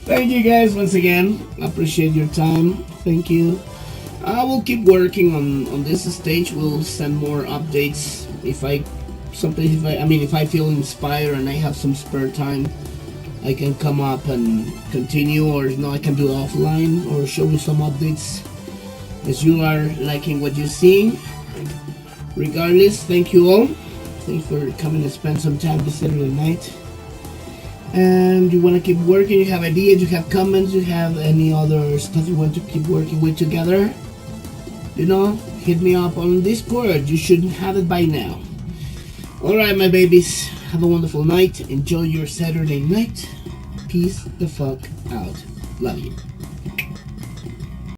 Thank you guys once again. Appreciate your time. Thank you. I will keep working on this stage. We'll send more updates if I feel inspired and I have some spare time. I can come up and continue, or I can do offline or show you some updates as you are liking what you're seeing. Regardless, thank you all. Thanks for coming and spend some time this Saturday night. And you want to keep working, you have ideas, you have comments, you have any other stuff you want to keep working with together, hit me up on Discord. You should have it by now. Alright, my babies, have a wonderful night. Enjoy your Saturday night. Peace the fuck out. Love you.